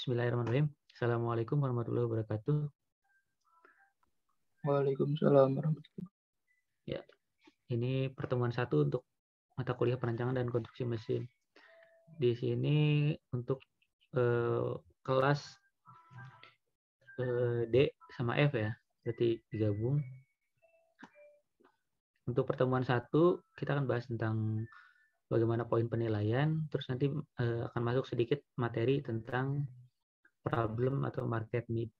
Bismillahirrahmanirrahim. Assalamualaikum warahmatullahi wabarakatuh. Waalaikumsalam warahmatullahi wabarakatuh. Ya, ini pertemuan 1 untuk mata kuliah perancangan dan konstruksi mesin. Di sini untuk kelas D sama F ya, berarti digabung. Untuk pertemuan 1 kita akan bahas tentang bagaimana poin penilaian, terus nanti akan masuk sedikit materi tentang problem atau market need.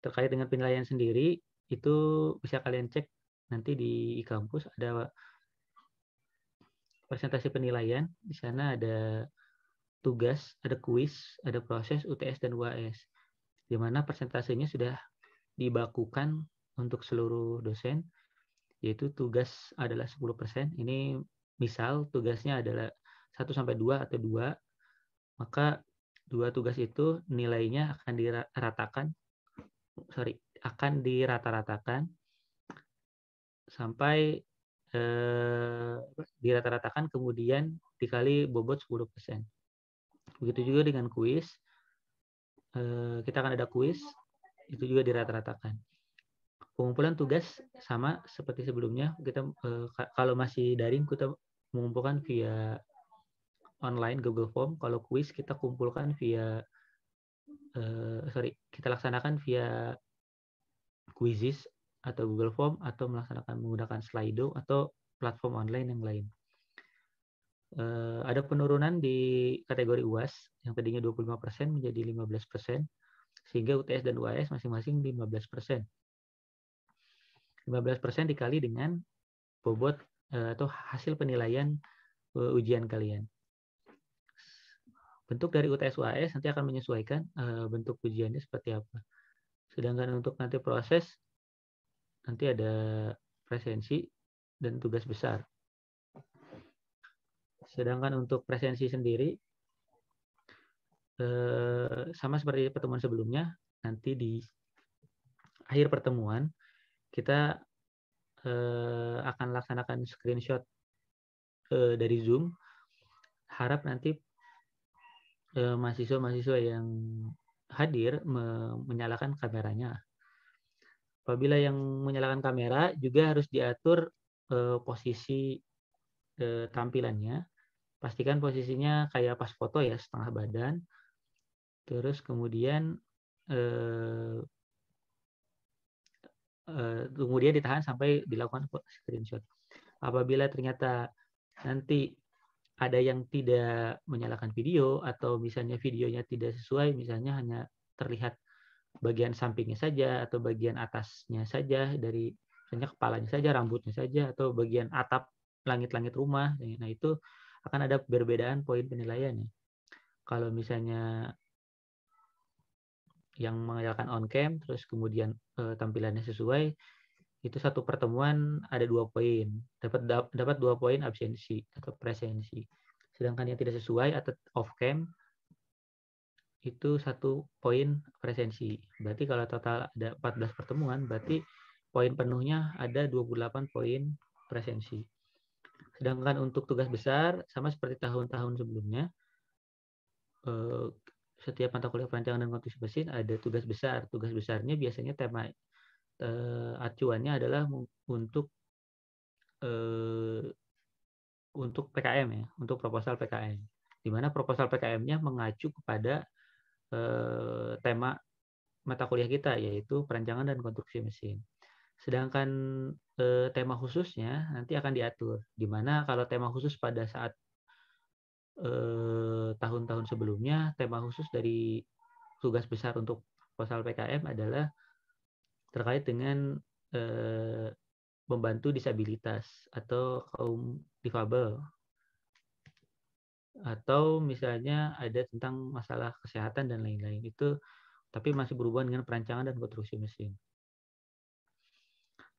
Terkait dengan penilaian sendiri, itu bisa kalian cek nanti di kampus ada presentasi penilaian. Di sana ada tugas, ada kuis, ada proses, UTS, dan UAS. Di mana persentasenya sudah dibakukan untuk seluruh dosen, yaitu tugas adalah 10%. Ini misal tugasnya adalah 1-2 atau 2, maka 2 tugas itu nilainya akan dirata-ratakan sampai dirata-ratakan kemudian dikali bobot 10%. Begitu juga dengan kuis. Kita akan ada kuis, itu juga dirata-ratakan. Pengumpulan tugas sama seperti sebelumnya. Kita kalau masih daring kita mengumpulkan via online Google Form. Kalau kuis kita kumpulkan via kita laksanakan via Quizzes atau Google Form atau menggunakan Slido atau platform online yang lain. Ada penurunan di kategori UAS yang tadinya 25% menjadi 15%, sehingga UTS dan UAS masing-masing 15%. 15% dikali dengan bobot atau hasil penilaian ujian kalian. Bentuk dari UTS UAS nanti akan menyesuaikan bentuk ujiannya seperti apa. Sedangkan untuk nanti proses, nanti ada presensi dan tugas besar. Sedangkan untuk presensi sendiri, sama seperti pertemuan sebelumnya, nanti di akhir pertemuan, kita akan laksanakan screenshot dari Zoom. Harap nanti mahasiswa-mahasiswa yang hadir menyalakan kameranya. Apabila yang menyalakan kamera, juga harus diatur posisi tampilannya. Pastikan posisinya kayak pas foto ya, setengah badan. Terus kemudian ditahan sampai dilakukan screenshot. Apabila ternyata nanti ada yang tidak menyalakan video atau misalnya videonya tidak sesuai, misalnya hanya terlihat bagian sampingnya saja atau bagian atasnya saja, dari misalnya kepalanya saja, rambutnya saja, atau bagian atap langit-langit rumah. Nah, itu akan ada perbedaan poin penilaiannya. Kalau misalnya yang menyalakan on cam terus kemudian tampilannya sesuai, itu satu pertemuan ada 2 poin, dapat 2 poin absensi atau presensi. Sedangkan yang tidak sesuai atau off cam itu 1 poin presensi. Berarti kalau total ada 14 pertemuan, berarti poin penuhnya ada 28 poin presensi. Sedangkan untuk tugas besar, sama seperti tahun-tahun sebelumnya, setiap mata kuliah perancangan dan konstruksi mesin ada tugas besar. Tugas besarnya biasanya tema acuannya adalah untuk PKM ya, untuk proposal PKM. Di mana proposal PKM-nya mengacu kepada tema mata kuliah kita, yaitu perancangan dan konstruksi mesin. Sedangkan tema khususnya nanti akan diatur. Di mana kalau tema khusus pada saat tahun-tahun sebelumnya, tema khusus dari tugas besar untuk proposal PKM adalah terkait dengan membantu disabilitas atau kaum difabel, atau misalnya ada tentang masalah kesehatan dan lain-lain. Itu tapi masih berhubungan dengan perancangan dan konstruksi mesin.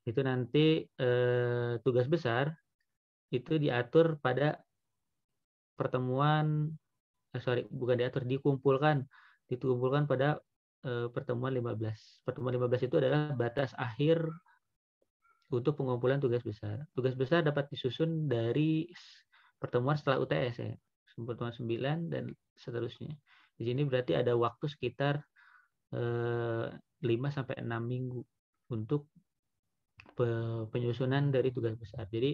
Itu nanti tugas besar itu diatur pada pertemuan dikumpulkan pada pertemuan 15. Pertemuan 15 itu adalah batas akhir untuk pengumpulan tugas besar. Tugas besar dapat disusun dari pertemuan setelah UTS ya. Pertemuan 9 dan seterusnya. Di sini berarti ada waktu sekitar 5-6 minggu untuk penyusunan dari tugas besar. Jadi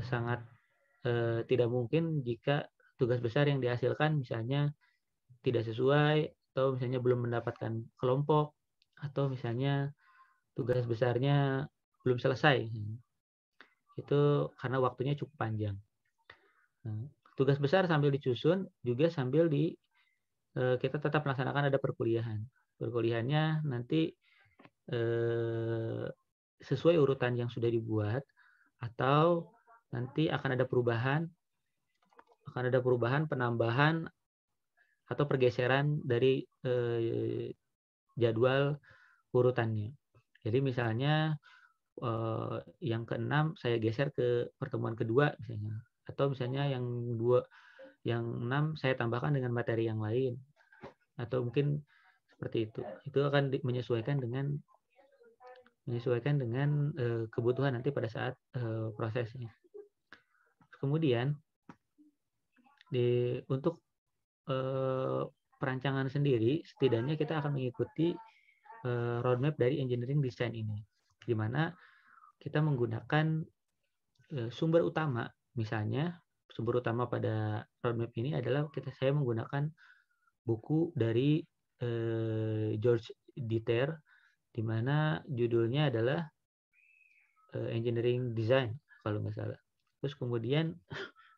sangat tidak mungkin jika tugas besar yang dihasilkan misalnya tidak sesuai, atau misalnya belum mendapatkan kelompok, atau misalnya tugas besarnya belum selesai. Itu karena waktunya cukup panjang. Nah, tugas besar sambil disusun juga sambil kita tetap melaksanakan ada perkuliahan. Perkuliahannya nanti sesuai urutan yang sudah dibuat, atau nanti akan ada perubahan, penambahan atau pergeseran dari jadwal urutannya. Jadi misalnya yang ke-6 saya geser ke pertemuan kedua misalnya, atau misalnya yang 6 saya tambahkan dengan materi yang lain, atau mungkin seperti itu. Itu akan menyesuaikan dengan kebutuhan nanti pada saat prosesnya. Kemudian untuk perancangan sendiri, setidaknya kita akan mengikuti roadmap dari engineering design ini, di mana kita menggunakan sumber utama. Misalnya sumber utama pada roadmap ini adalah saya menggunakan buku dari George Dieter, di mana judulnya adalah Engineering Design kalau nggak salah. Terus kemudian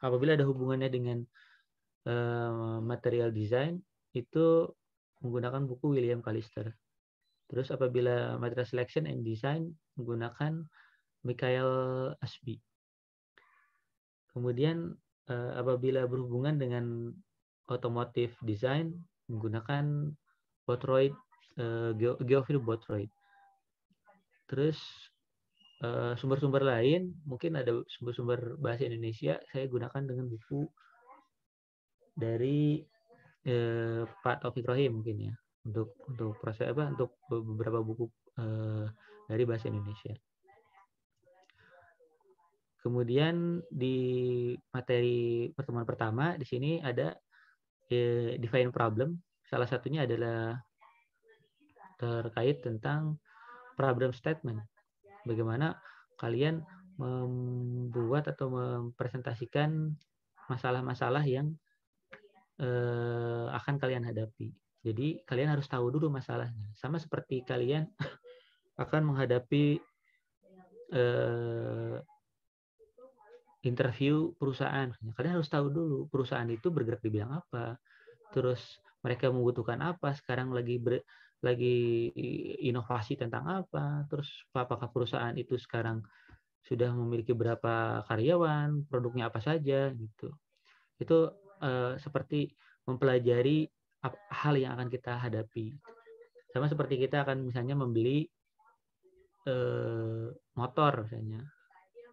apabila ada hubungannya dengan material design, itu menggunakan buku William Callister. Terus apabila material selection and design, menggunakan Michael Ashby. Kemudian apabila berhubungan dengan automotive design, menggunakan Boothroyd, Geoffrey Boothroyd. Terus sumber-sumber lain, mungkin ada sumber-sumber bahasa Indonesia, saya gunakan dengan buku dari Pak Taufik Rohim mungkin ya, untuk proses untuk beberapa buku dari bahasa Indonesia. Kemudian di materi pertemuan pertama di sini ada define problem. Salah satunya adalah terkait tentang problem statement. Bagaimana kalian membuat atau mempresentasikan masalah-masalah yang akan kalian hadapi. Jadi kalian harus tahu dulu masalahnya. Sama seperti kalian akan menghadapi interview perusahaan. Kalian harus tahu dulu perusahaan itu bergerak di bidang apa. Terus mereka membutuhkan apa, sekarang lagi inovasi tentang apa. Terus apakah perusahaan itu sekarang sudah memiliki berapa karyawan, produknya apa saja gitu. Itu seperti mempelajari hal yang akan kita hadapi. Sama seperti kita akan misalnya membeli motor misalnya,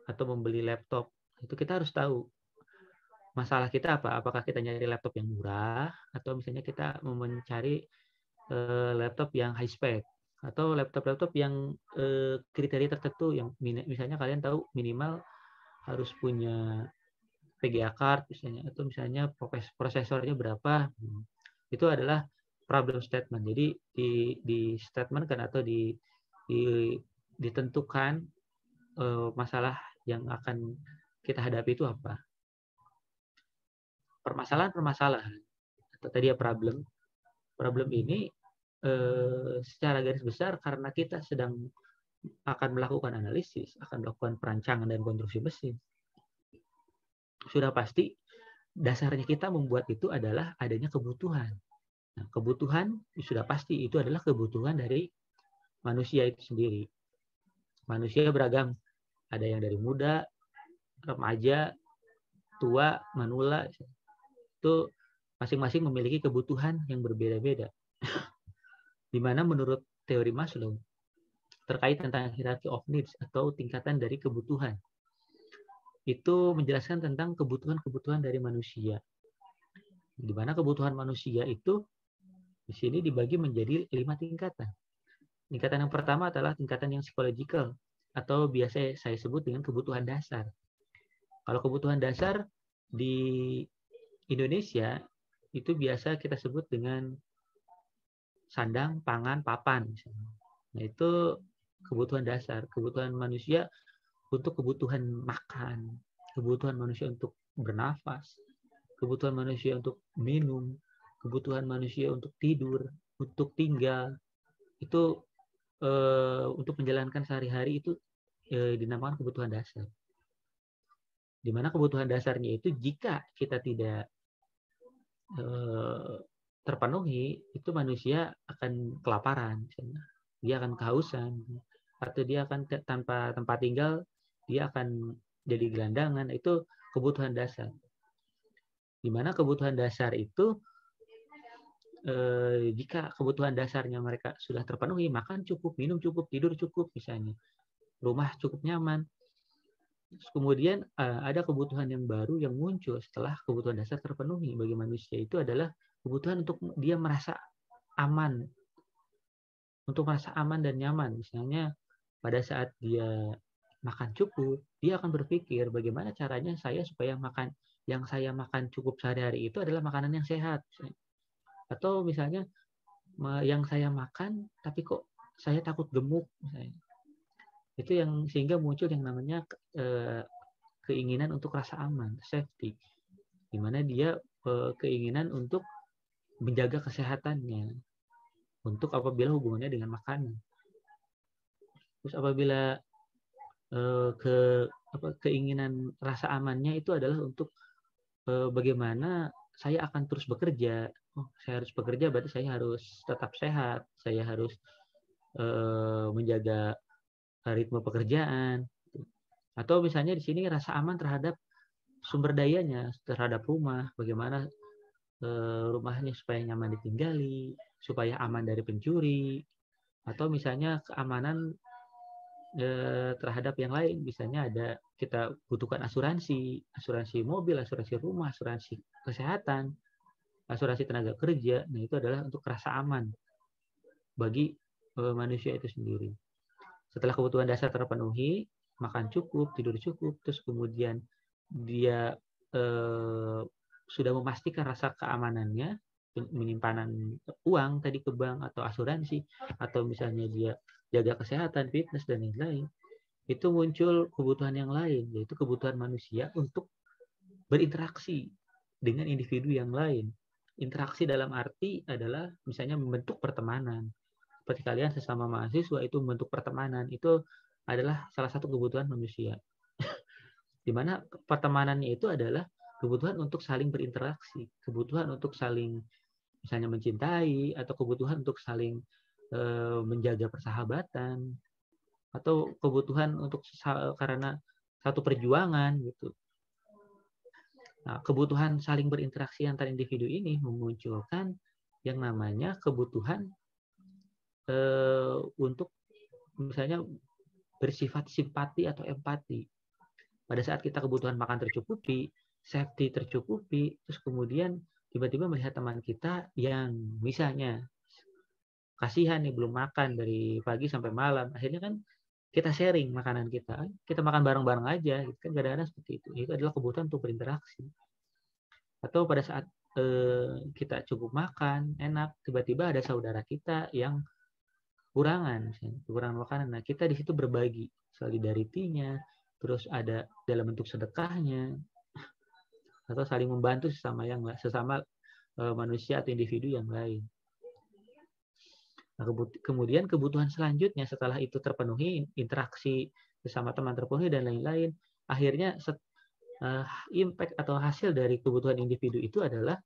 atau membeli laptop. Itu kita harus tahu masalah kita apa. Apakah kita nyari laptop yang murah, atau misalnya kita mencari laptop yang high spec, atau laptop yang kriteria tertentu yang misalnya kalian tahu minimal harus punya VGA card misalnya, atau misalnya prosesornya berapa. Itu adalah problem statement. Jadi di statement kan, atau ditentukan masalah yang akan kita hadapi itu apa. Permasalahan atau tadi ya problem ini secara garis besar karena kita sedang akan melakukan analisis, akan melakukan perancangan dan konstruksi mesin, sudah pasti dasarnya kita membuat itu adalah adanya kebutuhan. Nah, kebutuhan sudah pasti itu adalah kebutuhan dari manusia itu sendiri. Manusia beragam, ada yang dari muda, remaja, tua, manula. Itu masing-masing memiliki kebutuhan yang berbeda-beda. Di mana menurut teori Maslow terkait tentang hierarchy of needs atau tingkatan dari kebutuhan, itu menjelaskan tentang kebutuhan-kebutuhan dari manusia. Di mana kebutuhan manusia itu di sini dibagi menjadi 5 tingkatan. Tingkatan yang pertama adalah tingkatan yang psychological, atau biasa saya sebut dengan kebutuhan dasar. Kalau kebutuhan dasar di Indonesia itu biasa kita sebut dengan sandang, pangan, papan. Misalnya. Nah, itu kebutuhan dasar, kebutuhan manusia untuk kebutuhan makan, kebutuhan manusia untuk bernafas, kebutuhan manusia untuk minum, kebutuhan manusia untuk tidur, untuk tinggal. Itu untuk menjalankan sehari-hari itu dinamakan kebutuhan dasar. Di mana kebutuhan dasarnya itu jika kita tidak terpenuhi, itu manusia akan kelaparan, dia akan kehausan, atau dia akan tanpa tempat tinggal, dia akan jadi gelandangan. Itu kebutuhan dasar. Di mana kebutuhan dasar itu jika kebutuhan dasarnya mereka sudah terpenuhi, makan cukup, minum cukup, tidur cukup, misalnya rumah cukup nyaman. Terus kemudian ada kebutuhan yang baru yang muncul setelah kebutuhan dasar terpenuhi bagi manusia, itu adalah kebutuhan untuk dia merasa aman, untuk merasa aman dan nyaman. Misalnya pada saat dia makan cukup, dia akan berpikir bagaimana caranya saya supaya yang saya makan cukup sehari-hari itu adalah makanan yang sehat. Atau misalnya yang saya makan tapi kok saya takut gemuk, misalnya. Itu yang sehingga muncul yang namanya keinginan untuk rasa aman, safety, di mana dia keinginan untuk menjaga kesehatannya, untuk apabila hubungannya dengan makanan. Terus apabila keinginan rasa amannya itu adalah untuk bagaimana saya akan terus bekerja. Oh, saya harus bekerja, berarti saya harus tetap sehat, saya harus menjaga ritme pekerjaan. Atau misalnya di sini rasa aman terhadap sumber dayanya, terhadap rumah, bagaimana rumahnya supaya nyaman ditinggali, supaya aman dari pencuri, atau misalnya keamanan terhadap yang lain. Misalnya kita butuhkan asuransi mobil, asuransi rumah, asuransi kesehatan, asuransi tenaga kerja. Nah, itu adalah untuk rasa aman bagi manusia itu sendiri. Setelah kebutuhan dasar terpenuhi, makan cukup, tidur cukup, terus kemudian dia sudah memastikan rasa keamanannya, penyimpanan uang tadi ke bank atau asuransi, atau misalnya dia jaga kesehatan, fitness, dan lain-lain, itu muncul kebutuhan yang lain, yaitu kebutuhan manusia untuk berinteraksi dengan individu yang lain. Interaksi dalam arti adalah misalnya membentuk pertemanan. Seperti kalian sesama mahasiswa itu membentuk pertemanan, itu adalah salah satu kebutuhan manusia. Di mana pertemanannya itu adalah kebutuhan untuk saling berinteraksi, kebutuhan untuk saling misalnya mencintai, atau kebutuhan untuk saling menjaga persahabatan, atau kebutuhan untuk karena satu perjuangan gitu. Nah, kebutuhan saling berinteraksi antar individu ini memunculkan yang namanya kebutuhan untuk misalnya bersifat simpati atau empati. Pada saat kita kebutuhan makan tercukupi, safety tercukupi, terus kemudian tiba-tiba melihat teman kita yang misalnya kasihan nih belum makan dari pagi sampai malam, akhirnya kan kita sharing makanan kita makan bareng-bareng aja, gitu kan, kadang-kadang seperti itu. Itu adalah kebutuhan untuk berinteraksi. Atau pada saat kita cukup makan, enak, tiba-tiba ada saudara kita yang kekurangan makanan. Nah, kita di situ berbagi solidarity-nya, terus ada dalam bentuk sedekahnya, atau saling membantu sesama manusia atau individu yang lain. Nah, kemudian kebutuhan selanjutnya setelah itu terpenuhi, interaksi bersama teman terpenuhi dan lain-lain, akhirnya impact atau hasil dari kebutuhan individu itu adalah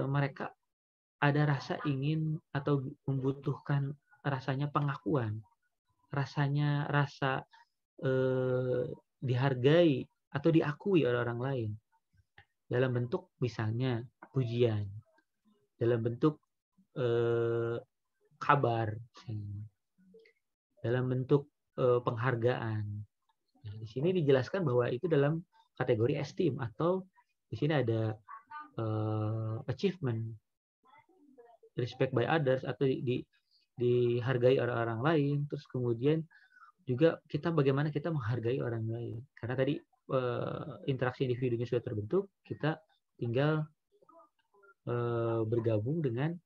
mereka ada rasa ingin atau membutuhkan rasanya pengakuan, rasa dihargai atau diakui oleh orang lain dalam bentuk misalnya pujian, dalam bentuk kabar, dalam bentuk penghargaan. Nah, di sini dijelaskan bahwa itu dalam kategori esteem, atau di sini ada achievement, respect by others, atau dihargai orang-orang lain. Terus kemudian juga bagaimana kita menghargai orang lain. Karena tadi interaksi individunya sudah terbentuk, kita tinggal bergabung dengan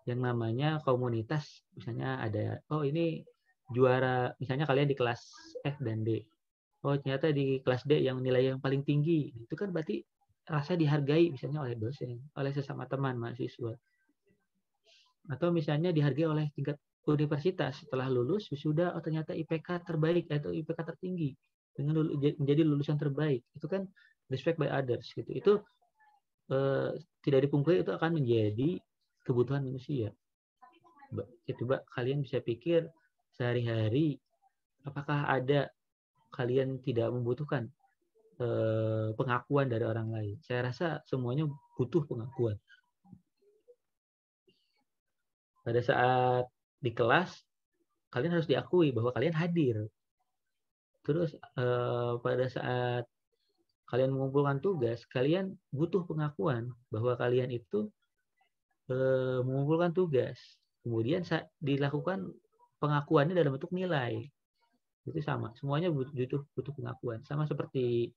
yang namanya komunitas. Misalnya ada, oh ini juara, misalnya kalian di kelas F dan D. Oh ternyata di kelas D yang nilai yang paling tinggi. Itu kan berarti rasa dihargai misalnya oleh dosen, oleh sesama teman mahasiswa. Atau misalnya dihargai oleh tingkat universitas. Setelah lulus, sudah oh ternyata IPK terbaik atau IPK tertinggi dengan menjadi lulusan terbaik. Itu kan respect by others gitu. Itu tidak dipungkiri itu akan menjadi kebutuhan manusia. Coba kalian bisa pikir sehari-hari apakah ada kalian tidak membutuhkan pengakuan dari orang lain. Saya rasa semuanya butuh pengakuan. Pada saat di kelas kalian harus diakui bahwa kalian hadir. Terus pada saat kalian mengumpulkan tugas, kalian butuh pengakuan bahwa kalian itu mengumpulkan tugas. Kemudian dilakukan pengakuannya dalam bentuk nilai. Itu sama. Semuanya butuh pengakuan. Sama seperti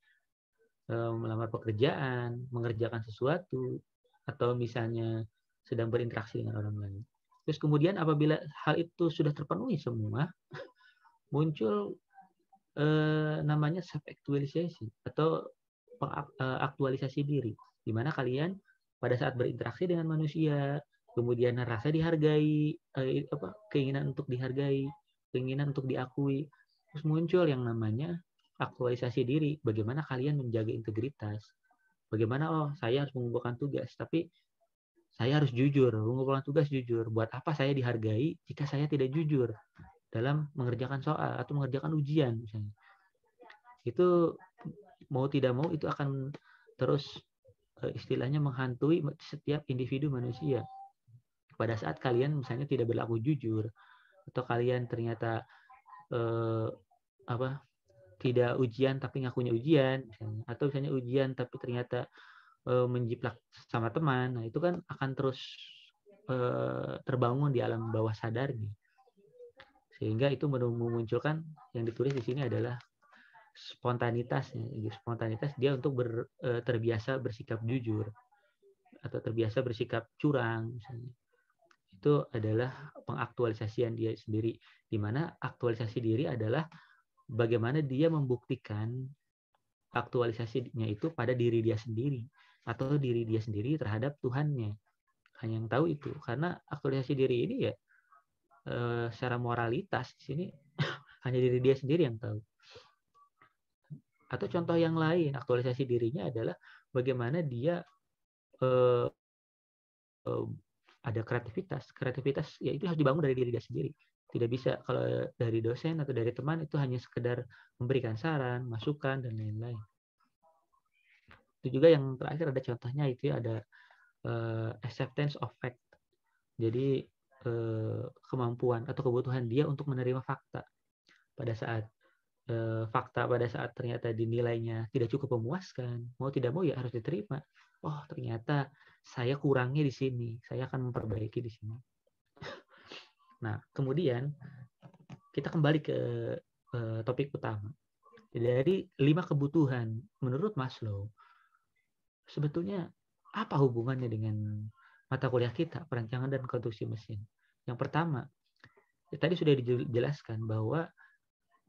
melamar pekerjaan, mengerjakan sesuatu, atau misalnya sedang berinteraksi dengan orang lain. Terus kemudian apabila hal itu sudah terpenuhi semua, muncul namanya self-actualization atau aktualisasi diri, di mana kalian pada saat berinteraksi dengan manusia, kemudian rasa dihargai, keinginan untuk dihargai, keinginan untuk diakui, terus muncul yang namanya aktualisasi diri, bagaimana kalian menjaga integritas, bagaimana saya harus mengumpulkan tugas, tapi saya harus jujur, mengumpulkan tugas jujur, buat apa saya dihargai jika saya tidak jujur dalam mengerjakan soal atau mengerjakan ujian misalnya. Itu mau tidak mau itu akan terus istilahnya menghantui setiap individu manusia. Pada saat kalian misalnya tidak berlaku jujur atau kalian ternyata tidak ujian tapi ngakunya ujian misalnya, atau misalnya ujian tapi ternyata menjiplak sama teman, nah itu kan akan terus terbangun di alam bawah sadarnya. Sehingga itu memunculkan yang ditulis di sini adalah spontanitas dia untuk terbiasa bersikap jujur atau terbiasa bersikap curang misalnya. Itu adalah pengaktualisasian dia sendiri, di mana aktualisasi diri adalah bagaimana dia membuktikan aktualisasinya itu pada diri dia sendiri atau diri dia sendiri terhadap Tuhannya. Hanya yang tahu itu, karena aktualisasi diri ini ya secara moralitas di sini hanya diri dia sendiri yang tahu. Atau contoh yang lain, aktualisasi dirinya adalah bagaimana dia ada kreativitas. Kreativitas ya itu harus dibangun dari diri dia sendiri. Tidak bisa kalau dari dosen atau dari teman itu hanya sekedar memberikan saran, masukan, dan lain-lain. Itu juga yang terakhir ada contohnya itu ada acceptance of fact. Jadi kemampuan atau kebutuhan dia untuk menerima fakta. Pada saat fakta pada saat ternyata dinilainya tidak cukup memuaskan, mau tidak mau ya harus diterima. Oh ternyata saya kurangnya di sini, saya akan memperbaiki di sini. Nah kemudian kita kembali ke topik utama. Dari 5 kebutuhan menurut Maslow, sebetulnya apa hubungannya dengan mata kuliah kita, perancangan dan konstruksi mesin? Yang pertama, tadi sudah dijelaskan bahwa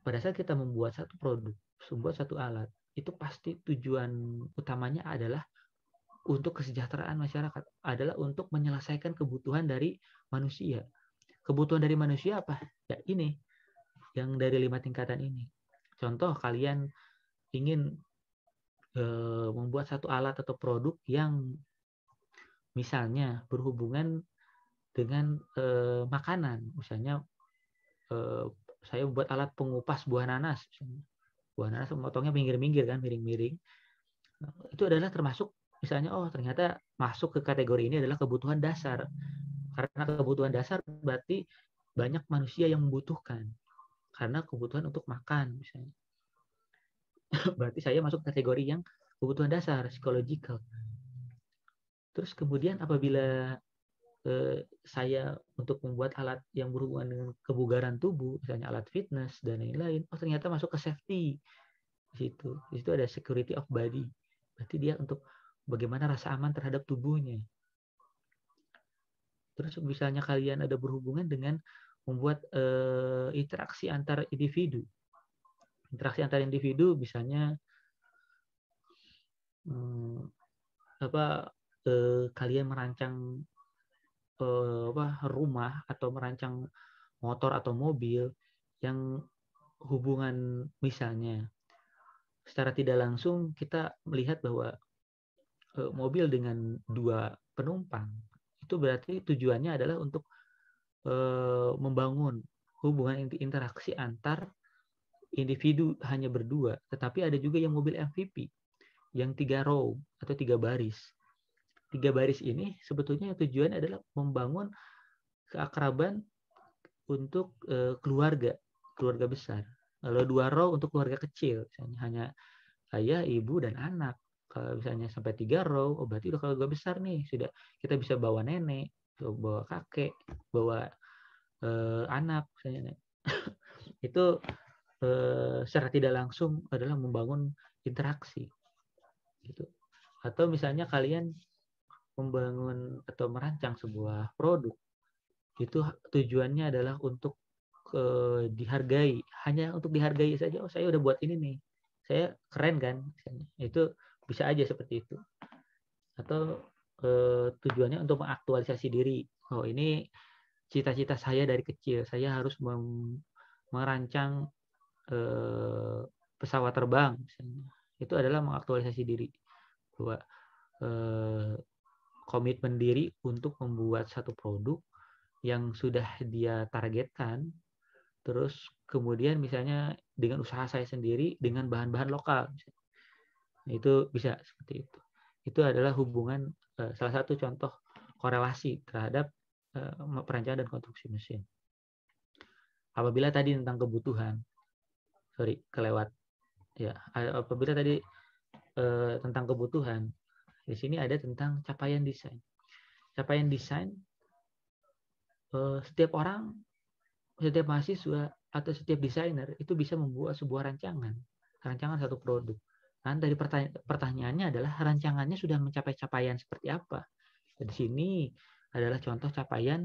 pada saat kita membuat satu produk, membuat satu alat, itu pasti tujuan utamanya adalah untuk kesejahteraan masyarakat, adalah untuk menyelesaikan kebutuhan dari manusia. Kebutuhan dari manusia apa? Ya ini, yang dari 5 tingkatan ini. Contoh, kalian ingin membuat satu alat atau produk yang misalnya berhubungan dengan makanan. Misalnya saya membuat alat pengupas buah nanas. Buah nanas memotongnya minggir-minggir kan, miring-miring. Itu adalah termasuk misalnya ternyata masuk ke kategori ini adalah kebutuhan dasar. Karena kebutuhan dasar berarti banyak manusia yang membutuhkan. Karena kebutuhan untuk makan misalnya. Berarti saya masuk kategori yang kebutuhan dasar, psychological. Terus kemudian apabila saya untuk membuat alat yang berhubungan dengan kebugaran tubuh, misalnya alat fitness dan lain-lain, ternyata masuk ke safety. Di situ ada security of body. Berarti dia untuk bagaimana rasa aman terhadap tubuhnya. Terus misalnya kalian ada berhubungan dengan membuat interaksi antar individu. Interaksi antar individu misalnya kalian merancang rumah atau merancang motor atau mobil yang hubungan misalnya secara tidak langsung kita melihat bahwa mobil dengan 2 penumpang itu berarti tujuannya adalah untuk membangun hubungan interaksi antar individu hanya berdua, tetapi ada juga yang mobil MVP yang 3 row atau 3 baris. 3 baris ini sebetulnya tujuannya adalah membangun keakraban untuk keluarga besar. Kalau 2 row untuk keluarga kecil, misalnya hanya ayah, ibu, dan anak. Kalau misalnya sampai 3 row, berarti udah keluarga besar nih. Sudah kita bisa bawa nenek, bawa kakek, bawa anak, misalnya. Itu secara tidak langsung adalah membangun interaksi. Gitu. Atau misalnya kalian membangun atau merancang sebuah produk, itu tujuannya adalah untuk dihargai, hanya untuk dihargai saja. Oh, saya udah buat ini nih, saya keren kan, misalnya. Itu bisa aja seperti itu. Atau tujuannya untuk mengaktualisasi diri. Oh, ini cita-cita saya dari kecil, saya harus merancang pesawat terbang, misalnya. Itu adalah mengaktualisasi diri, bahwa komitmen diri untuk membuat satu produk yang sudah dia targetkan, terus kemudian misalnya dengan usaha saya sendiri dengan bahan-bahan lokal, misalnya. Itu bisa seperti itu. Itu adalah hubungan, salah satu contoh korelasi terhadap perencanaan dan konstruksi mesin. Apabila tadi tentang kebutuhan, kelewat ya. Apabila tadi tentang kebutuhan, di sini ada tentang capaian desain. Capaian desain, setiap orang, setiap mahasiswa atau setiap desainer itu bisa membuat sebuah rancangan satu produk. Kan dari pertanyaannya adalah rancangannya sudah mencapai capaian seperti apa. Di sini adalah contoh capaian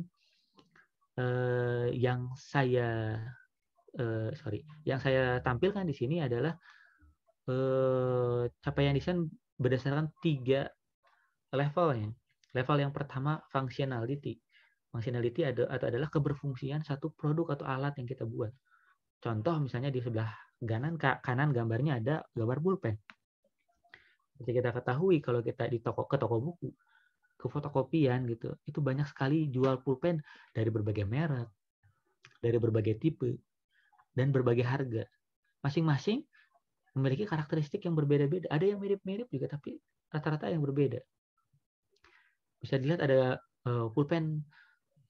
yang saya tampilkan di sini adalah capaian desain berdasarkan 3 levelnya. Level yang pertama functionality. Functionality adalah keberfungsian satu produk atau alat yang kita buat. Contoh misalnya di sebelah kanan gambarnya ada gambar pulpen. Seperti kita ketahui kalau kita ke toko buku, ke fotokopian gitu, itu banyak sekali jual pulpen dari berbagai merek, dari berbagai tipe, dan berbagai harga. Masing-masing memiliki karakteristik yang berbeda-beda. Ada yang mirip-mirip juga, tapi rata-rata yang berbeda. Bisa dilihat ada pulpen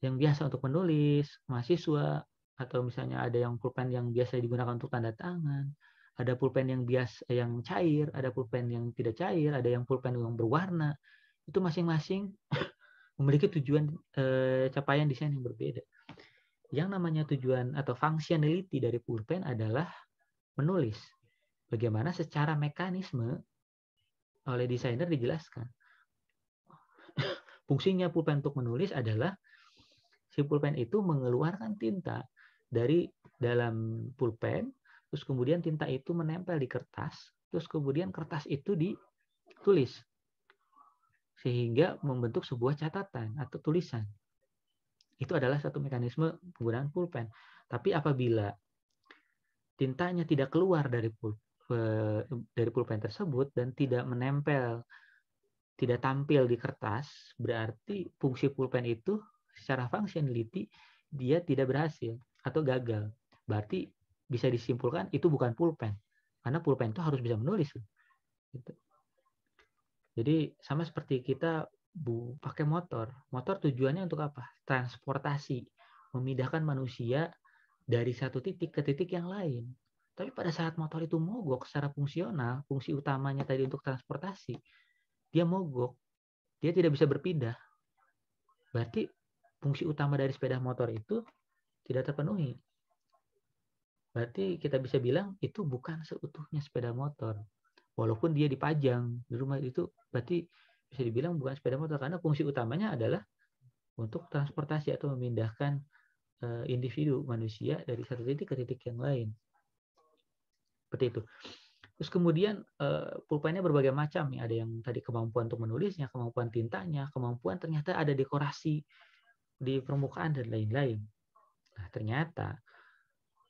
yang biasa untuk menulis, mahasiswa, atau misalnya ada yang pulpen yang biasa digunakan untuk tanda tangan, ada pulpen yang yang cair, ada pulpen yang tidak cair, ada yang pulpen yang berwarna. Itu masing-masing memiliki tujuan capaian desain yang berbeda. Yang namanya tujuan atau functionality dari pulpen adalah menulis. Bagaimana secara mekanisme oleh desainer dijelaskan. Fungsinya pulpen untuk menulis adalah si pulpen itu mengeluarkan tinta dari dalam pulpen, terus kemudian tinta itu menempel di kertas, terus kemudian kertas itu ditulis sehingga membentuk sebuah catatan atau tulisan. Itu adalah satu mekanisme penggunaan pulpen. Tapi apabila tintanya tidak keluar dari pulpen tersebut dan tidak menempel, tidak tampil di kertas, berarti fungsi pulpen itu secara functionality dia tidak berhasil atau gagal. Berarti bisa disimpulkan itu bukan pulpen, karena pulpen itu harus bisa menulis. Gitu. Jadi sama seperti kita pakai motor. Motor tujuannya untuk apa? Transportasi, memindahkan manusia dari satu titik ke titik yang lain. Tapi pada saat motor itu mogok secara fungsional, fungsi utamanya tadi untuk transportasi, dia mogok, dia tidak bisa berpindah. Berarti fungsi utama dari sepeda motor itu tidak terpenuhi. berarti kita bisa bilang itu bukan seutuhnya sepeda motor. Walaupun dia dipajang di rumah, itu berarti bisa dibilang bukan sepeda motor, karena fungsi utamanya adalah untuk transportasi atau memindahkan individu manusia dari satu titik ke titik yang lain. Seperti itu. Terus kemudian pulpennya berbagai macam nih. Ada yang tadi kemampuan untuk menulisnya, kemampuan tintanya, kemampuan ternyata ada dekorasi di permukaan dan lain-lain. Nah, ternyata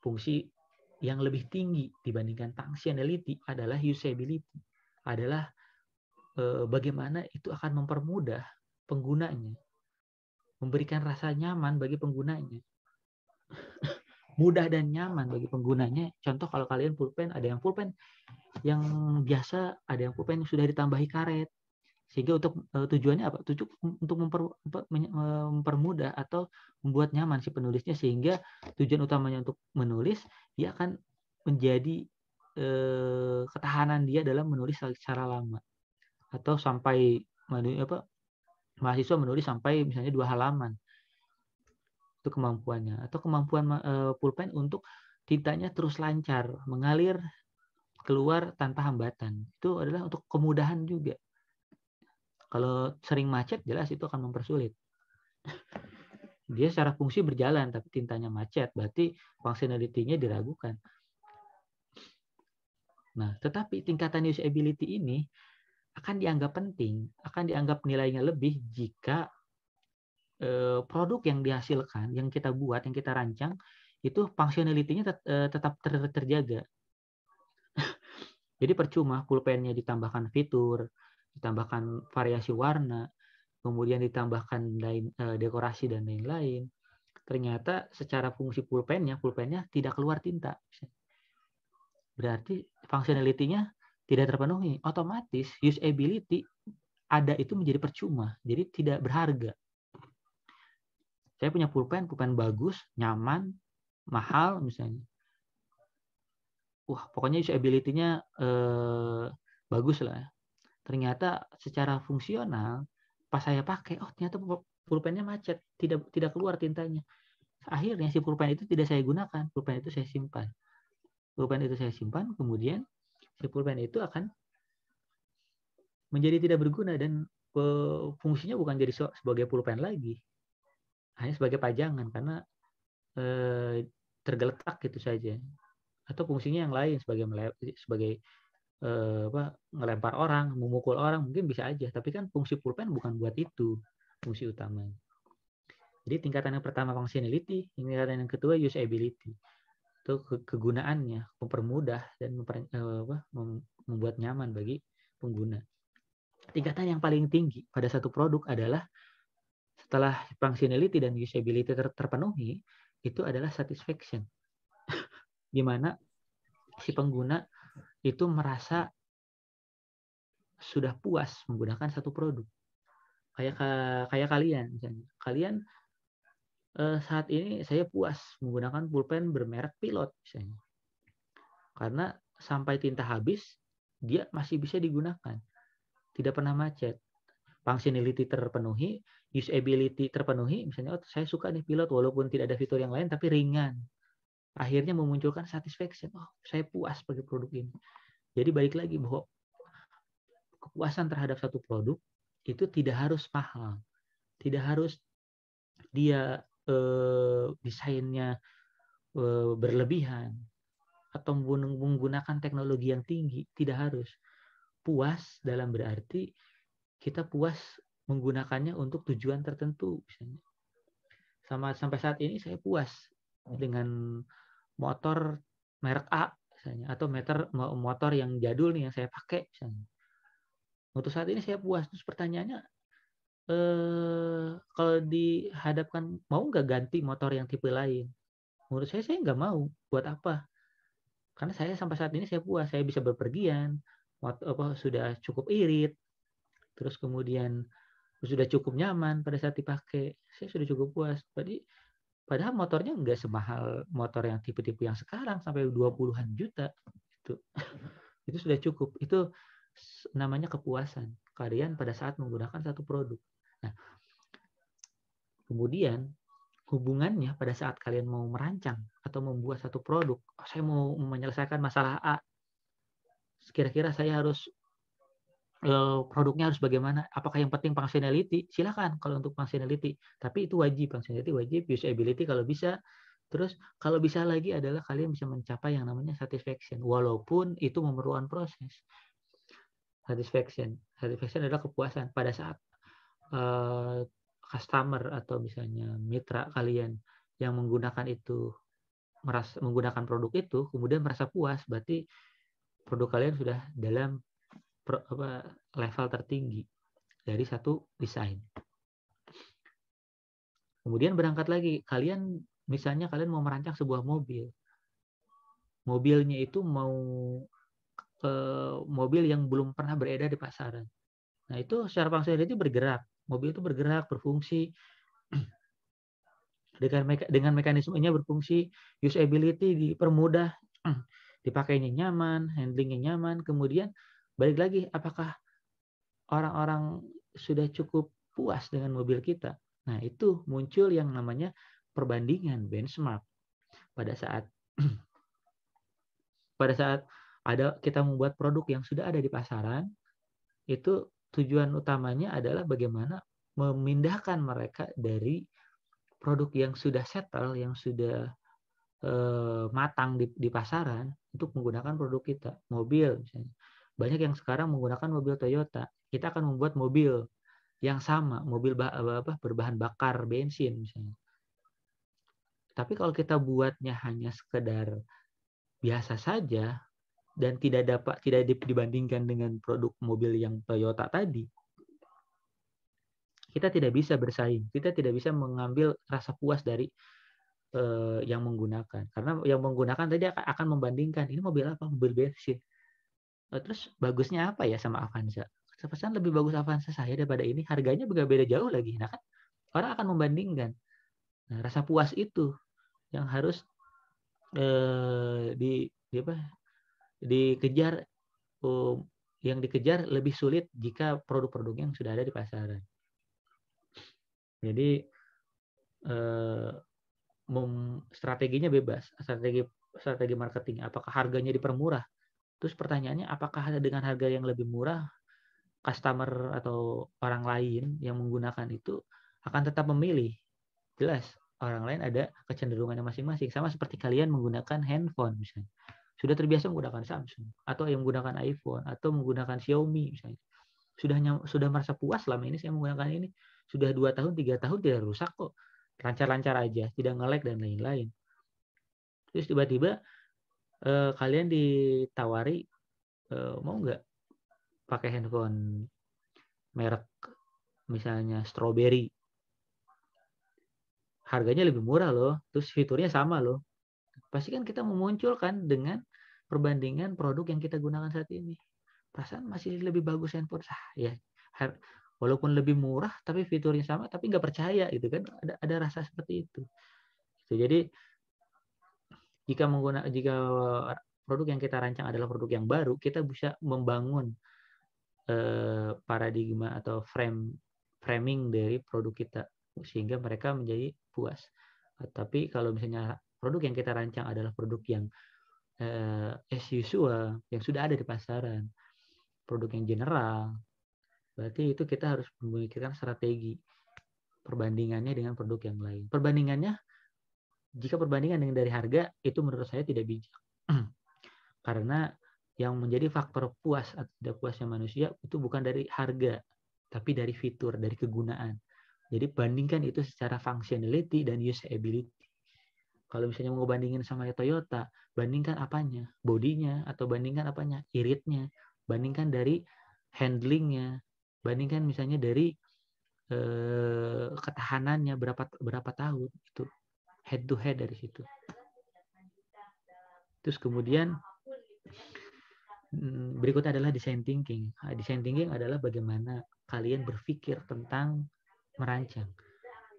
fungsi yang lebih tinggi dibandingkan functionality adalah usability. Adalah bagaimana itu akan mempermudah penggunanya, memberikan rasa nyaman bagi penggunanya. Mudah dan nyaman bagi penggunanya. Contoh kalau kalian pulpen, ada yang pulpen yang biasa, ada yang pulpen yang sudah ditambahi karet. Sehingga untuk tujuannya apa? Untuk mempermudah atau membuat nyaman si penulisnya, sehingga tujuan utamanya untuk menulis, dia akan menjadi ketahanan dia dalam menulis secara lama. Atau sampai mahasiswa menulis sampai misalnya 2 halaman. Itu kemampuannya. Atau kemampuan pulpen untuk tintanya terus lancar, mengalir keluar tanpa hambatan. Itu adalah untuk kemudahan juga. Kalau sering macet, jelas itu akan mempersulit. Dia secara fungsi berjalan, tapi tintanya macet, berarti functionality-nya diragukan. Nah, tetapi tingkatan usability ini akan dianggap penting, akan dianggap nilainya lebih jika produk yang dihasilkan, yang kita buat, yang kita rancang, itu functionality-nya tetap terjaga. Jadi percuma pulpennya ditambahkan fitur, ditambahkan variasi warna, kemudian ditambahkan dekorasi dan lain-lain. Ternyata secara fungsi pulpennya tidak keluar tinta. Berarti functionality-nya tidak terpenuhi. Otomatis usability ada itu menjadi percuma, jadi tidak berharga. Saya punya pulpen bagus, nyaman, mahal misalnya. Pokoknya usability-nya bagus lah. Ternyata secara fungsional pas saya pakai, ternyata pulpennya macet, tidak keluar tintanya. Akhirnya si pulpen itu tidak saya gunakan, pulpen itu saya simpan. Kemudian si pulpen itu akan menjadi tidak berguna dan fungsinya bukan jadi sebagai pulpen lagi, hanya sebagai pajangan karena tergeletak gitu saja. Atau fungsinya yang lain sebagai ngelempar orang, memukul orang, mungkin bisa aja. Tapi kan fungsi pulpen bukan buat itu fungsi utamanya. Jadi tingkatan yang pertama functionality, tingkatan yang kedua usability. Itu kegunaannya, mempermudah dan membuat nyaman bagi pengguna. Tingkatan yang paling tinggi pada satu produk adalah setelah functionality dan usability terpenuhi, itu adalah satisfaction. Di mana si pengguna itu merasa sudah puas menggunakan satu produk. Kayak kalian misalnya. Kalian saat ini saya puas menggunakan pulpen bermerek Pilot misalnya. Karena sampai tinta habis, dia masih bisa digunakan. Tidak pernah macet. Functionality terpenuhi, usability terpenuhi. Misalnya, saya suka nih Pilot walaupun tidak ada fitur yang lain, tapi ringan. Akhirnya memunculkan satisfaction. Saya puas pakai produk ini. Jadi balik lagi bahwa kepuasan terhadap satu produk itu tidak harus mahal. Tidak harus dia desainnya berlebihan atau menggunakan teknologi yang tinggi. Tidak harus. Puas dalam berarti kita puas menggunakannya untuk tujuan tertentu. Misalnya. Sampai saat ini saya puas dengan motor merek A misalnya, atau motor yang jadul nih yang saya pakai misalnya. Untuk saat ini saya puas. Terus pertanyaannya, kalau dihadapkan mau nggak ganti motor yang tipe lain? Menurut saya nggak mau. Buat apa? Karena saya sampai saat ini saya puas. Saya bisa bepergian, sudah cukup irit, terus kemudian sudah cukup nyaman pada saat dipakai. Saya sudah cukup puas. Padahal motornya nggak semahal motor yang tipe-tipe yang sekarang sampai 20-an juta. Itu sudah cukup. Itu namanya kepuasan kalian pada saat menggunakan satu produk. Nah, kemudian hubungannya pada saat kalian mau merancang atau membuat satu produk, saya mau menyelesaikan masalah A, kira-kira saya harus produknya harus bagaimana? Apakah yang penting functionality? Silakan kalau untuk functionality, tapi itu wajib, functionality wajib, usability kalau bisa. Terus kalau bisa lagi adalah kalian bisa mencapai yang namanya satisfaction, walaupun itu memerlukan proses. Satisfaction adalah kepuasan pada saat customer atau misalnya mitra kalian yang menggunakan produk itu, kemudian merasa puas, berarti produk kalian sudah dalam level tertinggi dari satu desain. Kemudian berangkat lagi, misalnya kalian mau merancang sebuah mobil. Mobilnya itu mau mobil yang belum pernah beredar di pasaran. Nah, itu secara functionality bergerak. Mobil itu bergerak, berfungsi. Dengan mekanismenya berfungsi, usability dipermudah, dipakainya nyaman, handlingnya nyaman. Kemudian balik lagi, apakah orang-orang sudah cukup puas dengan mobil kita? Nah, itu muncul yang namanya perbandingan, benchmark. Pada saat kita membuat produk yang sudah ada di pasaran, itu tujuan utamanya adalah bagaimana memindahkan mereka dari produk yang sudah settle, yang sudah matang di pasaran, untuk menggunakan produk kita. Mobil misalnya. Banyak yang sekarang menggunakan mobil Toyota. Kita akan membuat mobil yang sama, mobil berbahan bakar bensin misalnya. Tapi kalau kita buatnya hanya sekedar biasa saja dan tidak dibandingkan dengan produk mobil yang Toyota tadi, kita tidak bisa bersaing. Kita tidak bisa mengambil rasa puas dari yang menggunakan. Karena yang menggunakan tadi akan membandingkan, ini mobil apa? Mobil bensin. Terus bagusnya apa ya sama Avanza? Pesan lebih bagus Avanza saya daripada ini. Harganya juga beda jauh lagi. Nah kan orang akan membandingkan. Nah, rasa puas itu yang harus dikejar. Yang dikejar lebih sulit jika produk-produk yang sudah ada di pasaran. Jadi strateginya bebas. Strategi marketing. Apakah harganya dipermurah? Terus pertanyaannya, apakah dengan harga yang lebih murah, customer atau orang lain yang menggunakan itu akan tetap memilih? Jelas, orang lain ada kecenderungannya masing-masing. Sama seperti kalian menggunakan handphone misalnya. Sudah terbiasa menggunakan Samsung, atau yang menggunakan iPhone, atau menggunakan Xiaomi misalnya. Sudah merasa puas selama ini saya menggunakan ini. Sudah 2 tahun, 3 tahun tidak rusak kok. Lancar-lancar aja, tidak nge-lag dan lain-lain. Terus tiba-tiba kalian ditawari, mau nggak pakai handphone merek misalnya Strawberry, harganya lebih murah loh, terus fiturnya sama loh. Pasti kan kita memunculkan dengan perbandingan produk yang kita gunakan saat ini. Perasaan masih lebih bagus handphone ya, walaupun lebih murah tapi fiturnya sama, tapi nggak percaya gitu kan, ada rasa seperti itu. Jadi jika produk yang kita rancang adalah produk yang baru, kita bisa membangun paradigma atau framing dari produk kita sehingga mereka menjadi puas. Tapi kalau misalnya produk yang kita rancang adalah produk yang as usual, yang sudah ada di pasaran, produk yang general, berarti itu kita harus memikirkan strategi perbandingannya dengan produk yang lain. Jika perbandingan dengan dari harga, itu menurut saya tidak bijak. Karena yang menjadi faktor puas atau tidak puasnya manusia itu bukan dari harga, tapi dari fitur, dari kegunaan. Jadi bandingkan itu secara functionality dan usability. Kalau misalnya mau bandingin sama Toyota, bandingkan apanya? Bodinya, atau bandingkan apanya? Iritnya. Bandingkan dari handlingnya. Bandingkan misalnya dari ketahanannya berapa tahun. Itu head to head dari situ. Terus kemudian berikutnya adalah design thinking. Design thinking adalah bagaimana kalian berpikir tentang merancang.